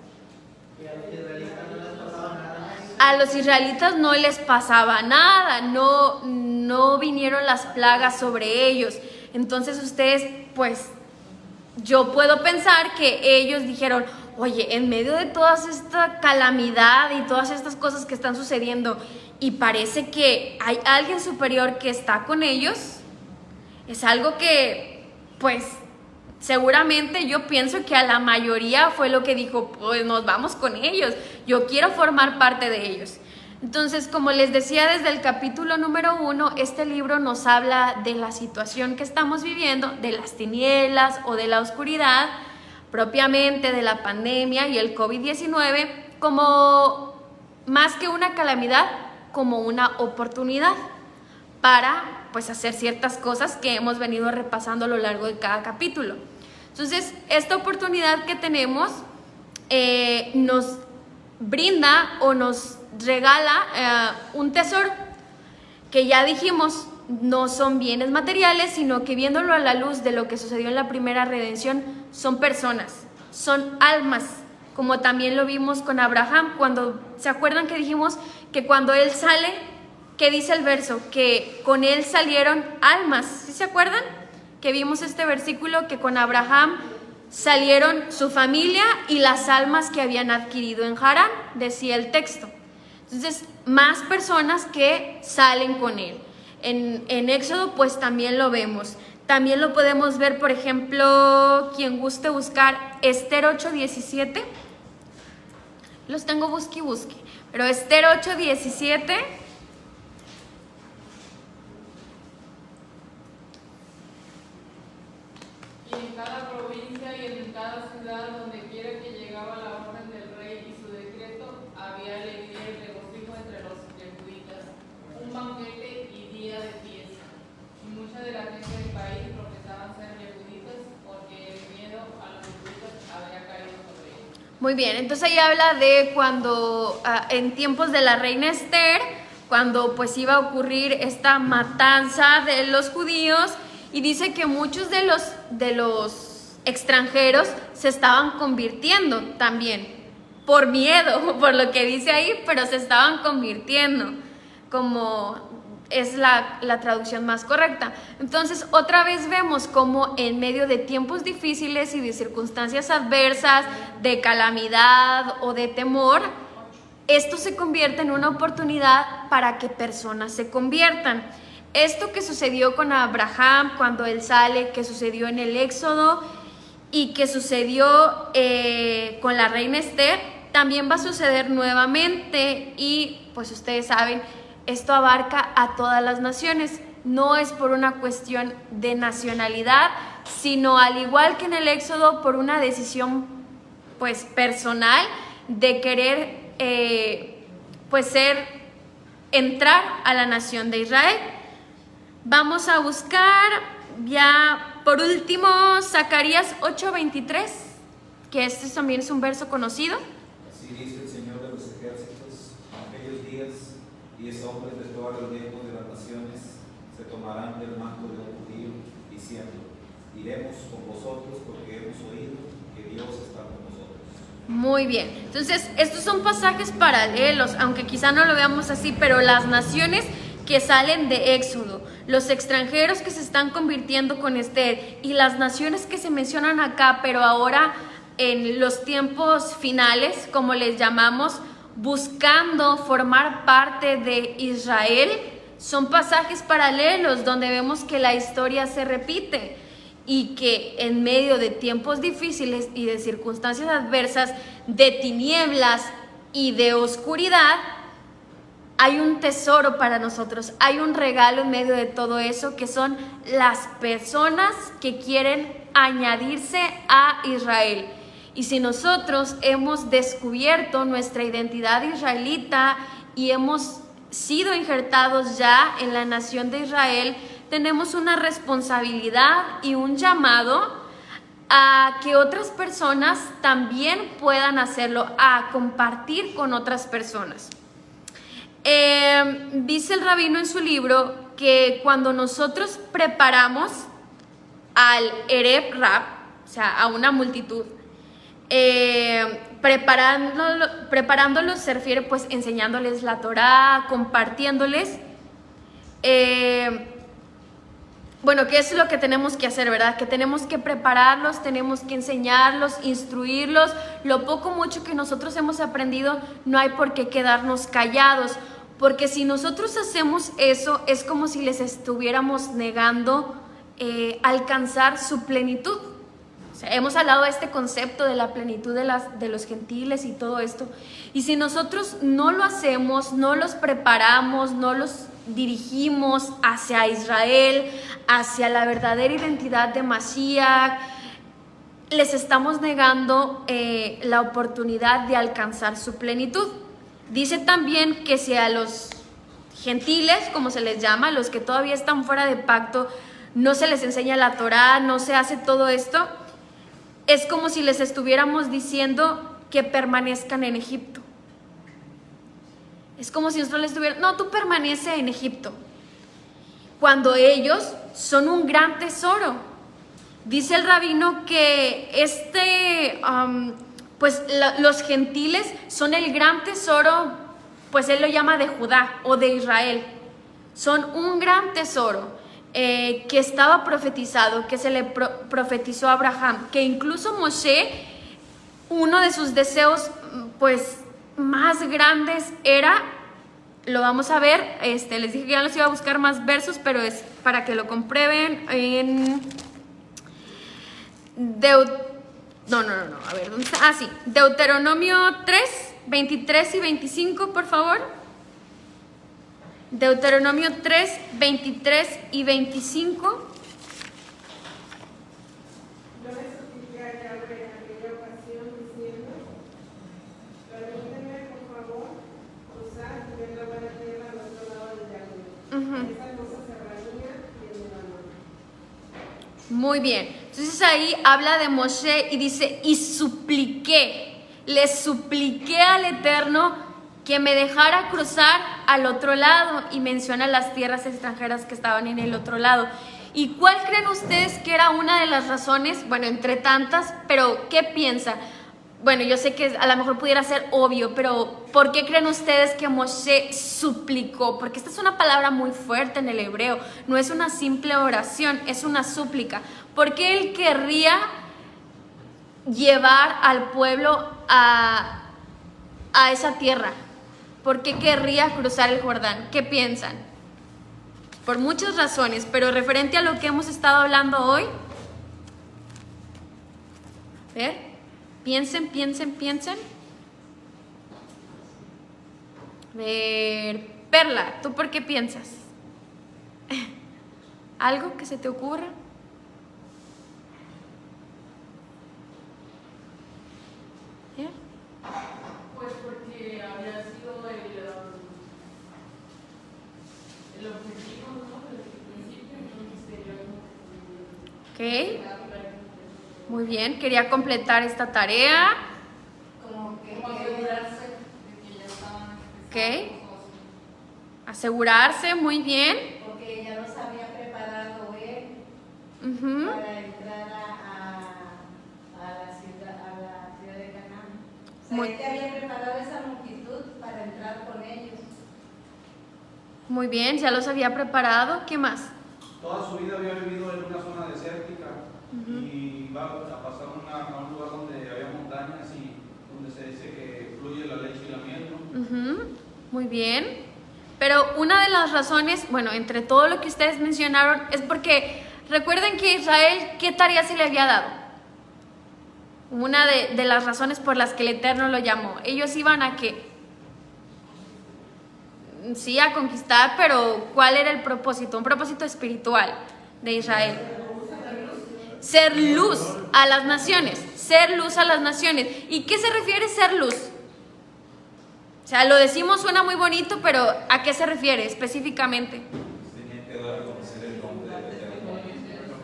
Y a los israelitas no les pasaba nada. A los israelitas no les pasaba nada, no vinieron las plagas sobre ellos. Entonces ustedes, pues, yo puedo pensar que ellos dijeron, oye, en medio de toda esta calamidad y todas estas cosas que están sucediendo, y parece que hay alguien superior que está con ellos, es algo que, pues, seguramente yo pienso que a la mayoría fue lo que dijo, pues nos vamos con ellos, yo quiero formar parte de ellos. Entonces, como les decía desde el capítulo número 1, este libro nos habla de la situación que estamos viviendo, de las tinieblas o de la oscuridad, propiamente de la pandemia y el COVID-19, como más que una calamidad, como una oportunidad para, pues, hacer ciertas cosas que hemos venido repasando a lo largo de cada capítulo. Entonces, esta oportunidad que tenemos nos brinda o nos regala un tesoro que ya dijimos, no son bienes materiales, sino que viéndolo a la luz de lo que sucedió en la primera redención, son personas, son almas, como también lo vimos con Abraham, cuando, ¿se acuerdan que dijimos que cuando él sale, qué dice el verso? Que con él salieron almas, ¿sí se acuerdan? que vimos este versículo, que con Abraham salieron su familia y las almas que habían adquirido en Harán, decía el texto. Entonces, más personas que salen con él. En Éxodo, pues también lo vemos. También lo podemos ver, por ejemplo, quien guste buscar Esther 8:17. Los tengo busque y busque. Pero Esther 8:17. Y en cada provincia y en cada ciudad donde quiera que llegaba la orden del rey y su decreto, había alegría y regocijo entre los jebuitas, un banquete y día de fiesta. Y mucha de la gente del país profesaban ser jebuitas, porque el miedo a los jebuitas había caído sobre ellos. Muy bien, entonces ahí habla de cuando en tiempos de la reina Esther, cuando pues iba a ocurrir esta matanza de los judíos, y dice que muchos de los extranjeros se estaban convirtiendo también, por miedo, por lo que dice ahí, pero se estaban convirtiendo, como es la traducción más correcta. Entonces, otra vez vemos cómo en medio de tiempos difíciles y de circunstancias adversas, de calamidad o de temor, esto se convierte en una oportunidad para que personas se conviertan. Esto que sucedió con Abraham cuando él sale, que sucedió en el Éxodo y que sucedió con la reina Esther, también va a suceder nuevamente. Y pues ustedes saben, esto abarca a todas las naciones. No es por una cuestión de nacionalidad, sino al igual que en el Éxodo, por una decisión pues personal de querer entrar a la nación de Israel. Vamos a buscar ya por último Zacarías 8:23, que este también es un verso conocido. Así dice el Señor de los ejércitos: en aquellos días 10 hombres de todas las lenguas de las naciones se tomarán del manto de un judío, diciendo: iremos con vosotros porque hemos oído que Dios está con nosotros. Muy bien, entonces estos son pasajes paralelos, aunque quizá no lo veamos así, pero las naciones que salen de Éxodo, los extranjeros que se están convirtiendo con Esther y las naciones que se mencionan acá, pero ahora en los tiempos finales, como les llamamos, buscando formar parte de Israel, son pasajes paralelos donde vemos que la historia se repite y que en medio de tiempos difíciles y de circunstancias adversas, de tinieblas y de oscuridad, hay un tesoro para nosotros, hay un regalo en medio de todo eso, que son las personas que quieren añadirse a Israel. Y si nosotros hemos descubierto nuestra identidad israelita y hemos sido injertados ya en la nación de Israel, tenemos una responsabilidad y un llamado a que otras personas también puedan hacerlo, a compartir con otras personas. Dice el rabino en su libro que cuando nosotros preparamos al Erev Rab, o sea, a una multitud, preparándolos se refiere pues enseñándoles la Torá, compartiéndoles, bueno, ¿qué es lo que tenemos que hacer, verdad? Que tenemos que prepararlos, tenemos que enseñarlos, instruirlos. Lo poco mucho que nosotros hemos aprendido, no hay por qué quedarnos callados, porque si nosotros hacemos eso, es como si les estuviéramos negando alcanzar su plenitud. O sea, hemos hablado de este concepto de la plenitud de los gentiles y todo esto. Y si nosotros no lo hacemos, no los preparamos, no los dirigimos hacia Israel, hacia la verdadera identidad de Mashiach, les estamos negando la oportunidad de alcanzar su plenitud. Dice también que si a los gentiles, como se les llama, los que todavía están fuera de pacto, no se les enseña la Torá, no se hace todo esto, es como si les estuviéramos diciendo que permanezcan en Egipto. Es como si nosotros les estuviéramos, no, tú permanece en Egipto, cuando ellos son un gran tesoro. Dice el rabino que los gentiles son el gran tesoro, pues él lo llama de Judá o de Israel. Son un gran tesoro. que estaba profetizado, que se le profetizó a Abraham, que incluso Moshe, uno de sus deseos pues más grandes era, lo vamos a ver, les dije que ya los iba a buscar más versos, pero es para que lo comprueben en a ver, ¿dónde está? Ah, sí, Deuteronomio 3, 23 y 25, por favor. Deuteronomio 3, 23 y 25. Yo le supliqué a Yahweh en aquella ocasión diciendo, permíteme por favor cruzar y ver la buena tierra al otro lado del Yahweh. Esa cosa cerranía y en mi mano. Muy bien. Entonces ahí habla de Moshe y dice, y le supliqué al Eterno que me dejara cruzar al otro lado, y menciona las tierras extranjeras que estaban en el otro lado. ¿Y cuál creen ustedes que era una de las razones? Bueno, entre tantas, pero ¿qué piensa? Bueno, yo sé que a lo mejor pudiera ser obvio, pero ¿por qué creen ustedes que Moshe suplicó? Porque esta es una palabra muy fuerte en el hebreo, no es una simple oración, es una súplica. ¿Por qué él querría llevar al pueblo a esa tierra? ¿Por qué querría cruzar el Jordán? ¿Qué piensan? Por muchas razones, pero referente a lo que hemos estado hablando hoy, ¿ver? Piensen. Ver, Perla, ¿tú por qué piensas? ¿Algo que se te ocurra? ¿Eh? Pues porque había sido el objetivo, ¿no? Desde el principio, entonces quería Ok. Muy bien, quería completar esta tarea. Como asegurarse de que ya estaban Ok. Asegurarse, muy bien. porque ya los había preparado él Ujú. para entrar a la ciudad de Canaán. O sea, Muy- él te había preparado esa multitud para entrar con ellos. Muy bien, ya los había preparado. ¿Qué más? Toda su vida había vivido en una zona desértica y va a pasar a un lugar donde había montañas y donde se dice que fluye la leche y la miel, ¿no? Ujú. Muy bien. Pero una de las razones, bueno, entre todo lo que ustedes mencionaron, es porque recuerden que Israel, ¿qué tarea se le había dado? Una de las razones por las que el Eterno lo llamó. Ellos iban a qué? Sí, a conquistar, pero ¿cuál era el propósito? Un propósito espiritual de Israel. Ser luz a las naciones. Ser luz a las naciones. ¿Y qué se refiere ser luz? O sea, lo decimos, suena muy bonito, pero ¿a qué se refiere específicamente? Tenía que dar a conocer el nombre del Eterno.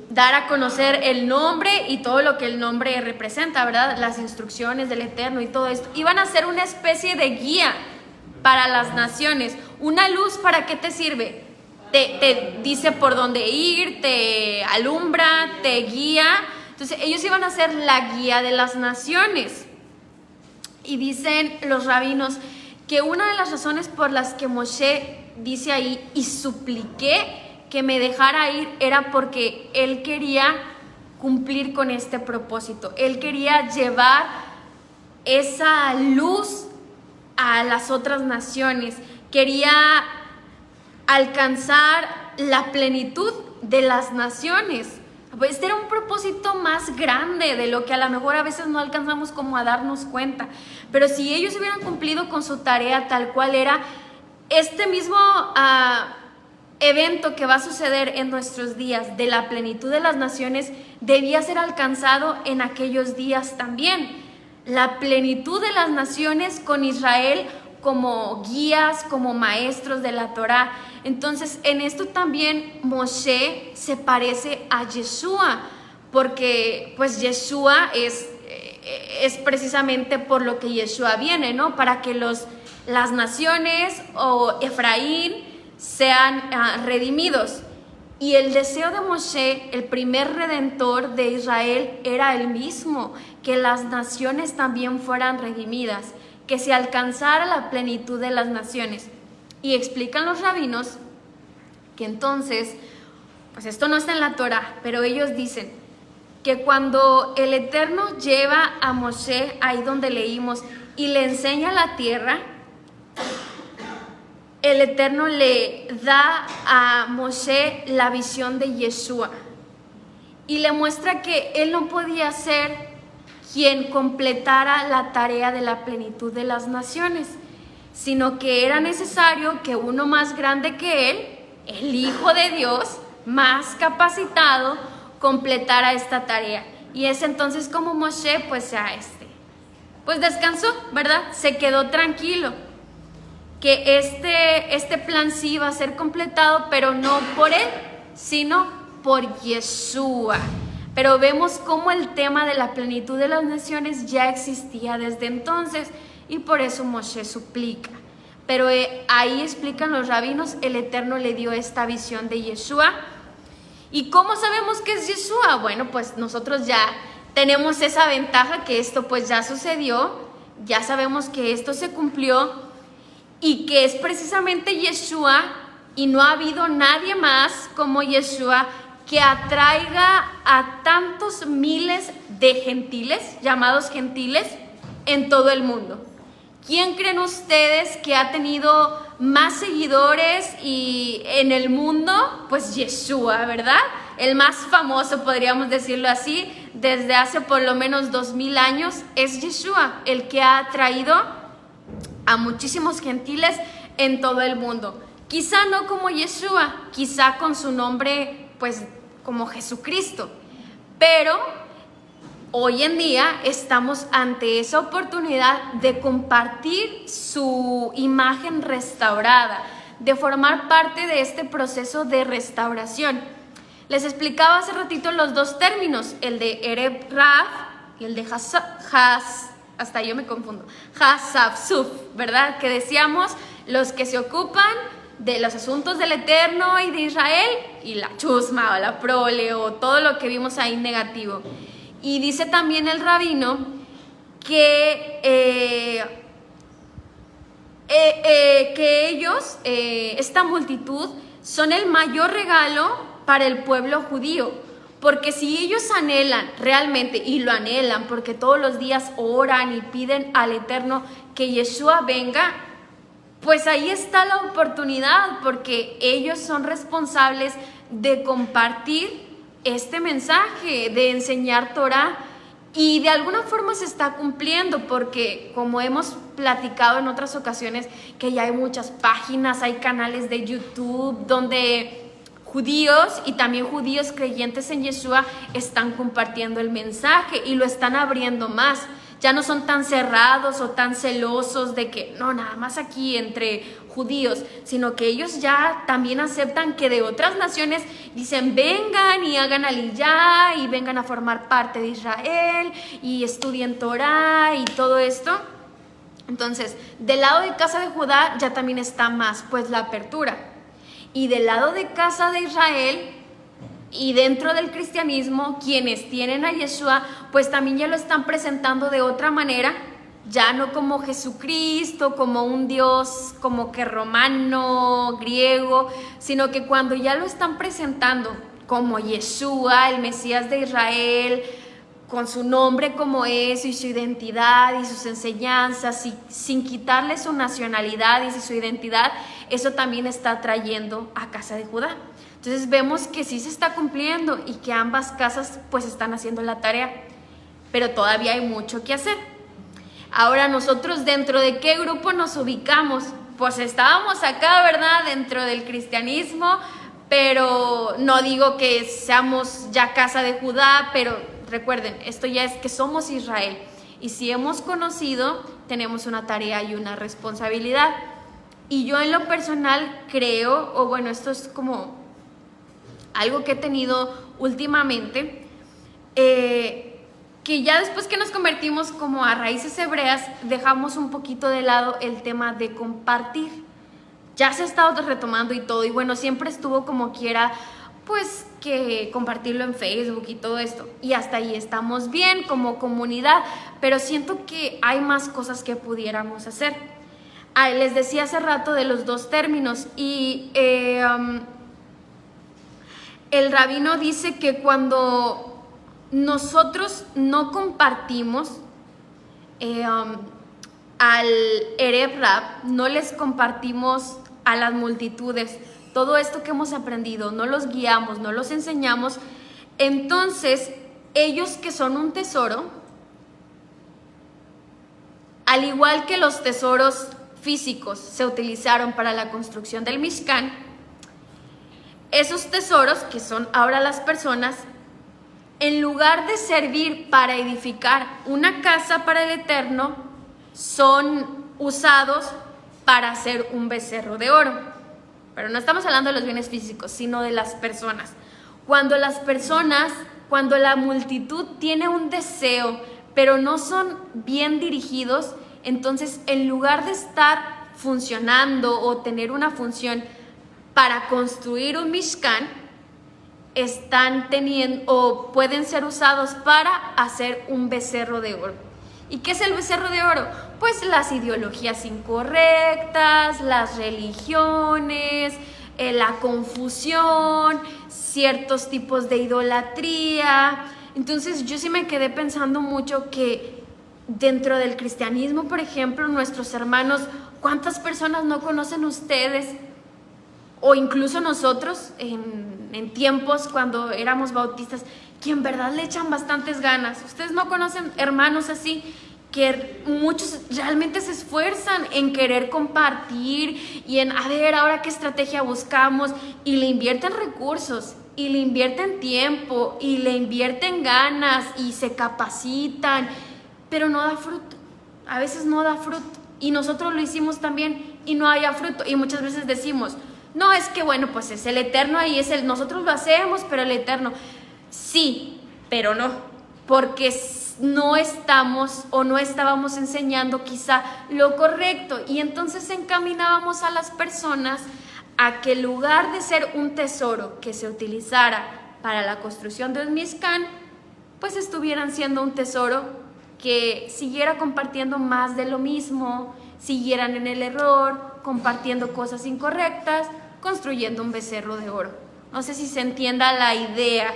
Dar a conocer el nombre y todo lo que el nombre representa, ¿verdad? Las instrucciones del Eterno y todo esto. Iban a ser una especie de guía para las naciones. Una luz, ¿para qué te sirve? Te dice por dónde ir, te alumbra, te guía. Entonces ellos iban a ser la guía de las naciones. Y dicen los rabinos que una de las razones por las que Moshe dice ahí, y supliqué que me dejara ir, era porque él quería cumplir con este propósito. Él quería llevar esa luz a las otras naciones. Quería alcanzar la plenitud de las naciones. Pues este era un propósito más grande de lo que a lo mejor a veces no alcanzamos como a darnos cuenta. Pero si ellos hubieran cumplido con su tarea tal cual era, este mismo evento que va a suceder en nuestros días de la plenitud de las naciones debía ser alcanzado en aquellos días también. La plenitud de las naciones con Israel como guías, como maestros de la Torá. Entonces, en esto también Moshe se parece a Yeshua, porque pues Yeshua es precisamente por lo que Yeshua viene, ¿no? Para que las naciones o Efraín sean redimidos. Y el deseo de Moshe, el primer redentor de Israel, era el mismo, que las naciones también fueran redimidas, que se alcanzara la plenitud de las naciones. Y explican los rabinos que entonces, pues esto no está en la Torá, pero ellos dicen que cuando el Eterno lleva a Moshe ahí donde leímos y le enseña la tierra, el Eterno le da a Moshe la visión de Yeshua y le muestra que él no podía ser quien completara la tarea de la plenitud de las naciones, sino que era necesario que uno más grande que él, el Hijo de Dios, más capacitado, completara esta tarea. Y es entonces como Moshe pues descansó, ¿verdad? Se quedó tranquilo, que este plan sí iba a ser completado, pero no por él, sino por Yeshua. Pero vemos cómo el tema de la plenitud de las naciones ya existía desde entonces, y por eso Moshe suplica. Pero ahí explican los rabinos, el Eterno le dio esta visión de Yeshua. ¿Y cómo sabemos que es Yeshua? Bueno, pues nosotros ya tenemos esa ventaja, que esto pues ya sucedió, ya sabemos que esto se cumplió y que es precisamente Yeshua, y no ha habido nadie más como Yeshua que atraiga a tantos miles de gentiles, llamados gentiles, en todo el mundo. ¿Quién creen ustedes que ha tenido más seguidores en el mundo? Pues Yeshua, ¿verdad? El más famoso, podríamos decirlo así, desde hace por lo menos 2000 años, es Yeshua, el que ha atraído a muchísimos gentiles en todo el mundo. Quizá no como Yeshua, quizá con su nombre, pues como Jesucristo, pero hoy en día estamos ante esa oportunidad de compartir su imagen restaurada, de formar parte de este proceso de restauración. Les explicaba hace ratito los dos términos, el de Erev Rav y el de hasta yo me confundo, Hasafsuf, ¿verdad? Que decíamos los que se ocupan de los asuntos del Eterno y de Israel, y la chusma o la prole o todo lo que vimos ahí negativo. Y dice también el rabino que ellos, esta multitud, son el mayor regalo para el pueblo judío, porque si ellos anhelan realmente, y lo anhelan porque todos los días oran y piden al Eterno que Yeshua venga, pues ahí está la oportunidad, porque ellos son responsables de compartir este mensaje, de enseñar Torah, y de alguna forma se está cumpliendo, porque como hemos platicado en otras ocasiones, que ya hay muchas páginas, hay canales de YouTube donde judíos y también judíos creyentes en Yeshua están compartiendo el mensaje y lo están abriendo más. Ya no son tan cerrados o tan celosos de que no, nada más aquí entre judíos, sino que ellos ya también aceptan que de otras naciones dicen vengan y hagan aliyá y vengan a formar parte de Israel y estudien Torah y todo esto. Entonces, del lado de casa de Judá ya también está más pues la apertura, y del lado de casa de Israel y dentro del cristianismo, quienes tienen a Yeshua, pues también ya lo están presentando de otra manera, ya no como Jesucristo, como un Dios como que romano, griego, sino que cuando ya lo están presentando como Yeshua, el Mesías de Israel, con su nombre como es y su identidad y sus enseñanzas, y sin quitarle su nacionalidad y su identidad, eso también está trayendo a casa de Judá. Entonces vemos que sí se está cumpliendo y que ambas casas pues están haciendo la tarea, pero todavía hay mucho que hacer. Ahora nosotros, ¿dentro de qué grupo nos ubicamos? Pues estábamos acá, ¿verdad? Dentro del cristianismo, pero no digo que seamos ya casa de Judá, pero recuerden, esto ya es que somos Israel, y si hemos conocido, tenemos una tarea y una responsabilidad. Y yo en lo personal creo, o bueno, esto es como algo que he tenido últimamente, que ya después que nos convertimos como a raíces hebreas, dejamos un poquito de lado el tema de compartir. Ya se ha estado retomando y todo, y bueno, siempre estuvo como quiera, pues que compartirlo en Facebook y todo esto, y hasta ahí estamos bien como comunidad, pero siento que hay más cosas que pudiéramos hacer. Les decía hace rato de los dos términos, y el rabino dice que cuando nosotros no compartimos al Erev Rab, no les compartimos a las multitudes todo esto que hemos aprendido, no los guiamos, no los enseñamos, entonces ellos que son un tesoro, al igual que los tesoros físicos se utilizaron para la construcción del Mishkan, esos tesoros, que son ahora las personas, en lugar de servir para edificar una casa para el Eterno, son usados para hacer un becerro de oro. Pero no estamos hablando de los bienes físicos, sino de las personas. Cuando la multitud tiene un deseo, pero no son bien dirigidos, entonces en lugar de estar funcionando o tener una función para construir un Mishkan, están teniendo o pueden ser usados para hacer un becerro de oro. ¿Y qué es el becerro de oro? Pues las ideologías incorrectas, las religiones, la confusión, ciertos tipos de idolatría. Entonces yo sí me quedé pensando mucho que dentro del cristianismo, por ejemplo, nuestros hermanos, ¿cuántas personas no conocen ustedes? O incluso nosotros en tiempos cuando éramos bautistas, que en verdad le echan bastantes ganas. Ustedes no conocen hermanos así, que muchos realmente se esfuerzan en querer compartir y en, a ver, ahora qué estrategia buscamos, y le invierten recursos, y le invierten tiempo, y le invierten ganas, y se capacitan, pero no da fruto. A veces no da fruto. Y nosotros lo hicimos también y no haya fruto. Y muchas veces decimos, no, es que bueno, pues es el Eterno y nosotros lo hacemos, pero el Eterno. Sí, pero no, porque no estamos o no estábamos enseñando quizá lo correcto, y entonces encaminábamos a las personas a que en lugar de ser un tesoro que se utilizara para la construcción del Mishkan, pues estuvieran siendo un tesoro que siguiera compartiendo más de lo mismo, siguieran en el error, compartiendo cosas incorrectas, construyendo un becerro de oro. No sé si se entienda la idea,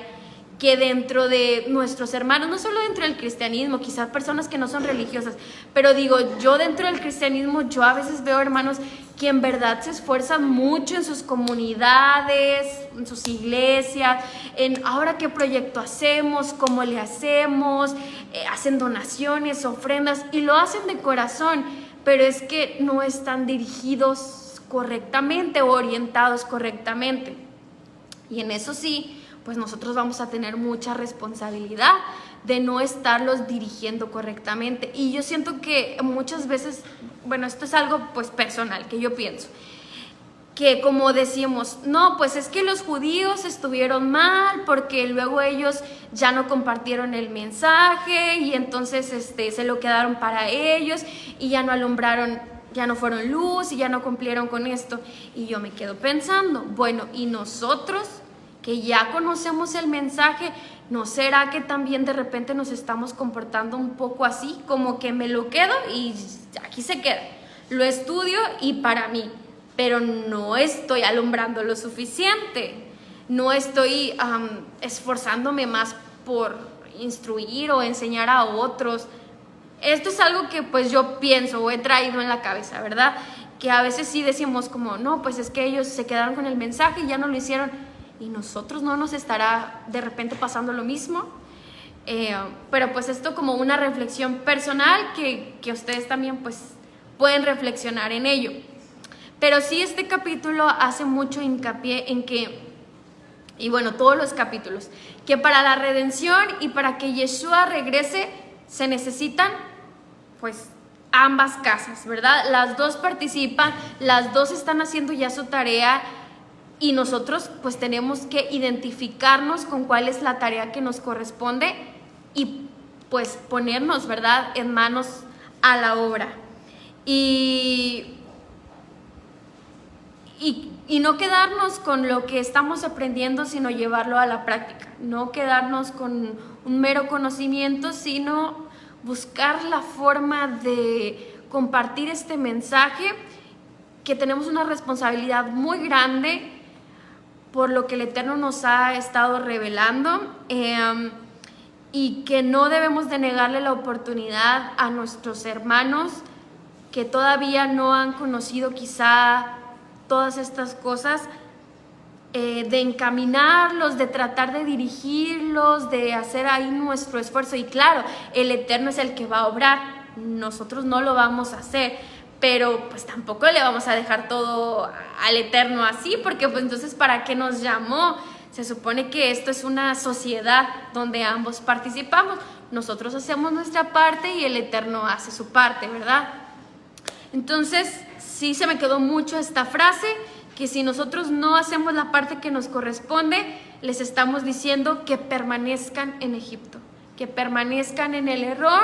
que dentro de nuestros hermanos, no solo dentro del cristianismo, quizás personas que no son religiosas, pero digo, yo dentro del cristianismo, yo a veces veo hermanos que en verdad se esfuerzan mucho en sus comunidades, en sus iglesias, en ahora qué proyecto hacemos, cómo le hacemos, hacen donaciones, ofrendas, y lo hacen de corazón, pero es que no están dirigidos correctamente o orientados correctamente. Y en eso sí, pues nosotros vamos a tener mucha responsabilidad de no estarlos dirigiendo correctamente. Y yo siento que muchas veces, bueno, esto es algo pues personal que yo pienso, que como decimos, no, pues es que los judíos estuvieron mal porque luego ellos ya no compartieron el mensaje y entonces se lo quedaron para ellos y ya no alumbraron, ya no fueron luz y ya no cumplieron con esto. Y yo me quedo pensando, bueno, ¿y nosotros que ya conocemos el mensaje, no será que también de repente nos estamos comportando un poco así, como que me lo quedo y aquí se queda? Lo estudio y para mí, pero no estoy alumbrando lo suficiente, no estoy esforzándome más por instruir o enseñar a otros. Esto es algo que pues yo pienso o he traído en la cabeza, ¿verdad? Que a veces sí decimos como, no, pues es que ellos se quedaron con el mensaje y ya no lo hicieron, y nosotros no nos estará de repente pasando lo mismo. Pero pues esto como una reflexión personal que ustedes también pues pueden reflexionar en ello. Pero sí, este capítulo hace mucho hincapié en que, y bueno, todos los capítulos, que para la redención y para que Yeshua regrese se necesitan pues ambas casas, ¿verdad? Las dos participan, las dos están haciendo ya su tarea, y nosotros pues tenemos que identificarnos con cuál es la tarea que nos corresponde y pues ponernos, ¿verdad?, en manos a la obra. Y no quedarnos con lo que estamos aprendiendo, sino llevarlo a la práctica. No quedarnos con un mero conocimiento, sino buscar la forma de compartir este mensaje, que tenemos una responsabilidad muy grande, por lo que el Eterno nos ha estado revelando, y que no debemos de negarle la oportunidad a nuestros hermanos que todavía no han conocido quizá todas estas cosas, de encaminarlos, de tratar de dirigirlos, de hacer ahí nuestro esfuerzo. Y claro, el Eterno es el que va a obrar, nosotros no lo vamos a hacer, pero pues tampoco le vamos a dejar todo al Eterno así, porque pues entonces ¿para qué nos llamó? Se supone que esto es una sociedad donde ambos participamos, nosotros hacemos nuestra parte y el Eterno hace su parte, ¿verdad? Entonces sí se me quedó mucho esta frase, que si nosotros no hacemos la parte que nos corresponde, les estamos diciendo que permanezcan en Egipto, que permanezcan en el error,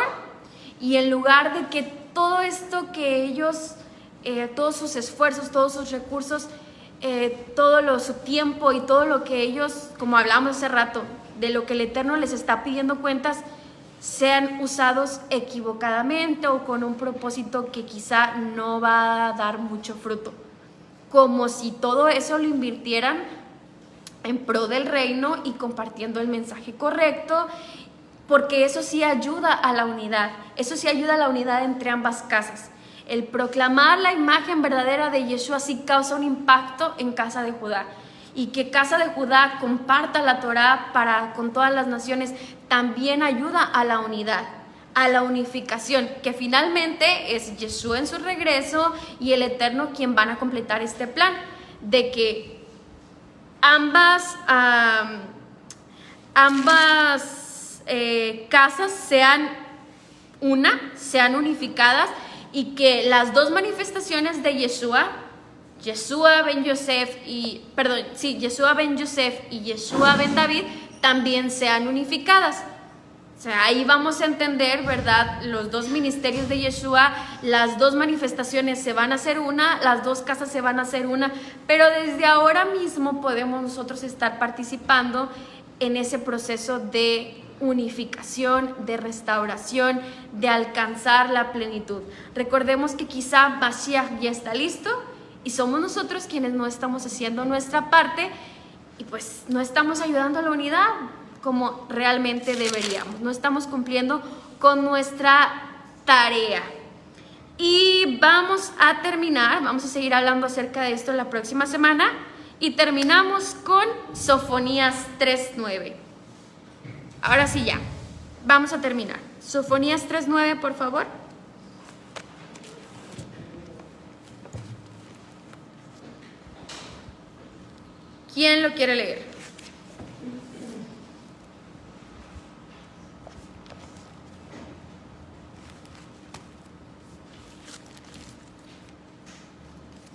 y en lugar de que todo esto que ellos, todos sus esfuerzos, todos sus recursos, todo su tiempo y todo lo que ellos, como hablamos hace rato, de lo que el Eterno les está pidiendo cuentas, sean usados equivocadamente o con un propósito que quizá no va a dar mucho fruto. Como si todo eso lo invirtieran en pro del reino y compartiendo el mensaje correcto, porque eso sí ayuda a la unidad, eso sí ayuda a la unidad entre ambas casas. El proclamar la imagen verdadera de Yeshua sí causa un impacto en casa de Judá, y que casa de Judá comparta la Torá con todas las naciones también ayuda a la unidad, a la unificación, que finalmente es Yeshua en su regreso y el Eterno quien van a completar este plan de que ambas casas sean unificadas, y que las dos manifestaciones de Yeshua ben Yosef y Yeshua ben David también sean unificadas. O sea, ahí vamos a entender, ¿verdad? Los dos ministerios de Yeshua, las dos manifestaciones se van a hacer una, las dos casas se van a hacer una, pero desde ahora mismo podemos nosotros estar participando en ese proceso de unificación, de restauración, de alcanzar la plenitud. Recordemos que quizá Mashiach ya está listo y somos nosotros quienes no estamos haciendo nuestra parte y pues no estamos ayudando a la unidad como realmente deberíamos. No estamos cumpliendo con nuestra tarea. Y vamos a terminar, vamos a seguir hablando acerca de esto la próxima semana y terminamos con Sofonías 3:9. Ahora sí ya, vamos a terminar. Sofonías 3:9, por favor. ¿Quién lo quiere leer?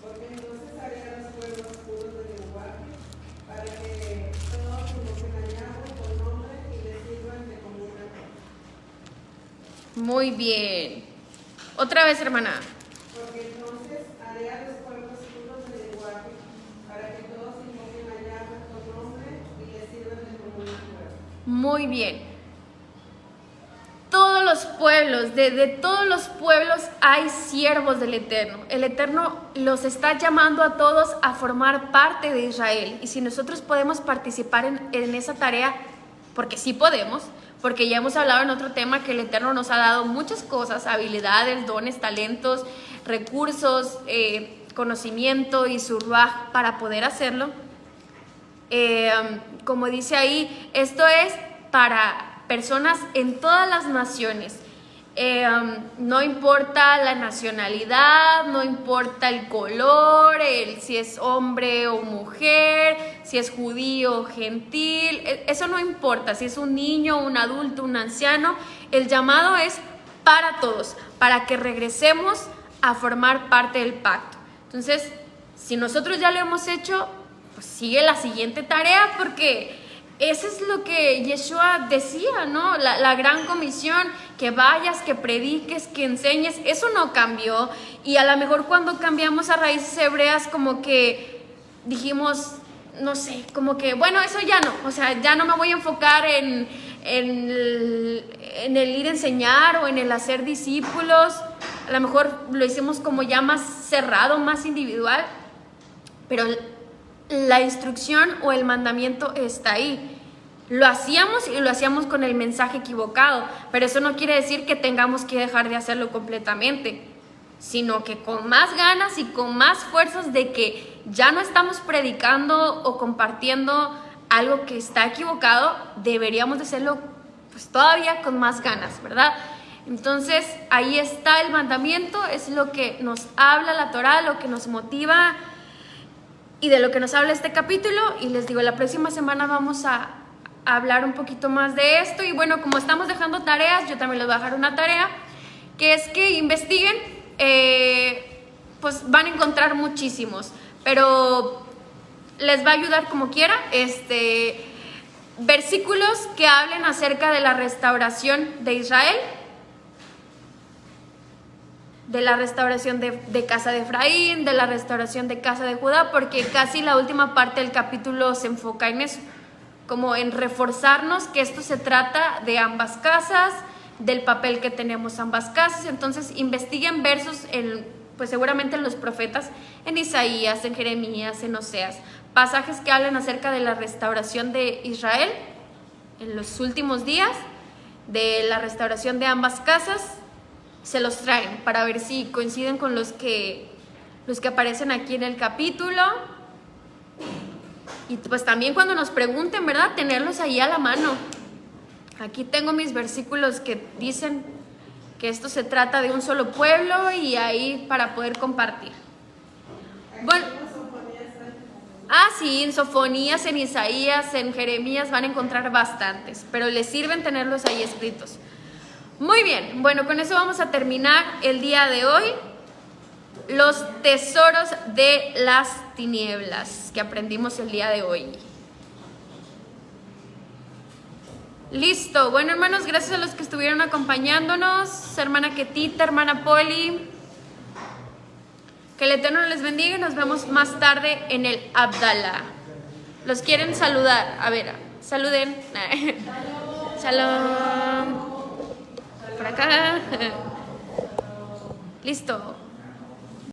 Porque entonces haré a los pueblos puros de lenguaje, para que todos invoquen a Yahweh por nombre y le sirvan de común acuerdo. Muy bien. Otra vez, hermana. Porque entonces haré a los pueblos puros de lenguaje, para que todos invoquen a Yahweh por nombre y le sirvan de común acuerdo. Muy bien. Todos los pueblos, de todos los pueblos hay siervos del Eterno. El Eterno los está llamando a todos a formar parte de Israel. Y si nosotros podemos participar en esa tarea, porque sí podemos, porque ya hemos hablado en otro tema que el Eterno nos ha dado muchas cosas, habilidades, dones, talentos, recursos, conocimiento y su ruaj para poder hacerlo. Como dice ahí, esto es para personas en todas las naciones. No importa la nacionalidad, no importa el color, si es hombre o mujer, si es judío o gentil, eso no importa, si es un niño, un adulto, un anciano, el llamado es para todos, para que regresemos a formar parte del pacto. Entonces, si nosotros ya lo hemos hecho, pues sigue la siguiente tarea, porque eso es lo que Yeshua decía, ¿no? La gran comisión, que vayas, que prediques, que enseñes, eso no cambió. Y a lo mejor cuando cambiamos a raíces hebreas, como que dijimos, no sé, como que, bueno, eso ya no. O sea, ya no me voy a enfocar en el ir a enseñar o en el hacer discípulos. A lo mejor lo hicimos como ya más cerrado, más individual. Pero la instrucción o el mandamiento está ahí. Lo hacíamos y lo hacíamos con el mensaje equivocado, pero eso no quiere decir que tengamos que dejar de hacerlo completamente, sino que con más ganas y con más fuerzas de que ya no estamos predicando o compartiendo algo que está equivocado, deberíamos de hacerlo pues todavía con más ganas, ¿verdad? Entonces ahí está el mandamiento, es lo que nos habla la Torá, lo que nos motiva y de lo que nos habla este capítulo. Y les digo, la próxima semana vamos a hablar un poquito más de esto. Y bueno, como estamos dejando tareas, yo también les voy a dejar una tarea, que es que investiguen, pues van a encontrar muchísimos, pero les va a ayudar como quiera, versículos que hablen acerca de la restauración de Israel, de la restauración de casa de Efraín, de la restauración de casa de Judá, porque casi la última parte del capítulo se enfoca en eso, como en reforzarnos que esto se trata de ambas casas, del papel que tenemos ambas casas. Entonces investiguen versos, pues seguramente en los profetas, en Isaías, en Jeremías, en Oseas, pasajes que hablan acerca de la restauración de Israel en los últimos días, de la restauración de ambas casas. Se los traen para ver si coinciden con los que aparecen aquí en el capítulo. Y pues también cuando nos pregunten, ¿verdad?, tenerlos ahí a la mano. Aquí tengo mis versículos que dicen que esto se trata de un solo pueblo, y ahí para poder compartir. Bueno, sí, en Sofonías, en Isaías, en Jeremías van a encontrar bastantes, pero les sirven tenerlos ahí escritos. Muy bien, bueno, con eso vamos a terminar el día de hoy. Los tesoros de las tinieblas que aprendimos el día de hoy. Listo, bueno, hermanos, gracias a los que estuvieron acompañándonos, hermana Ketita, hermana Poli. Que el Eterno les bendiga y nos vemos más tarde en el Abdalá. Los quieren saludar, a ver, saluden. Shalom. Por acá. Listo.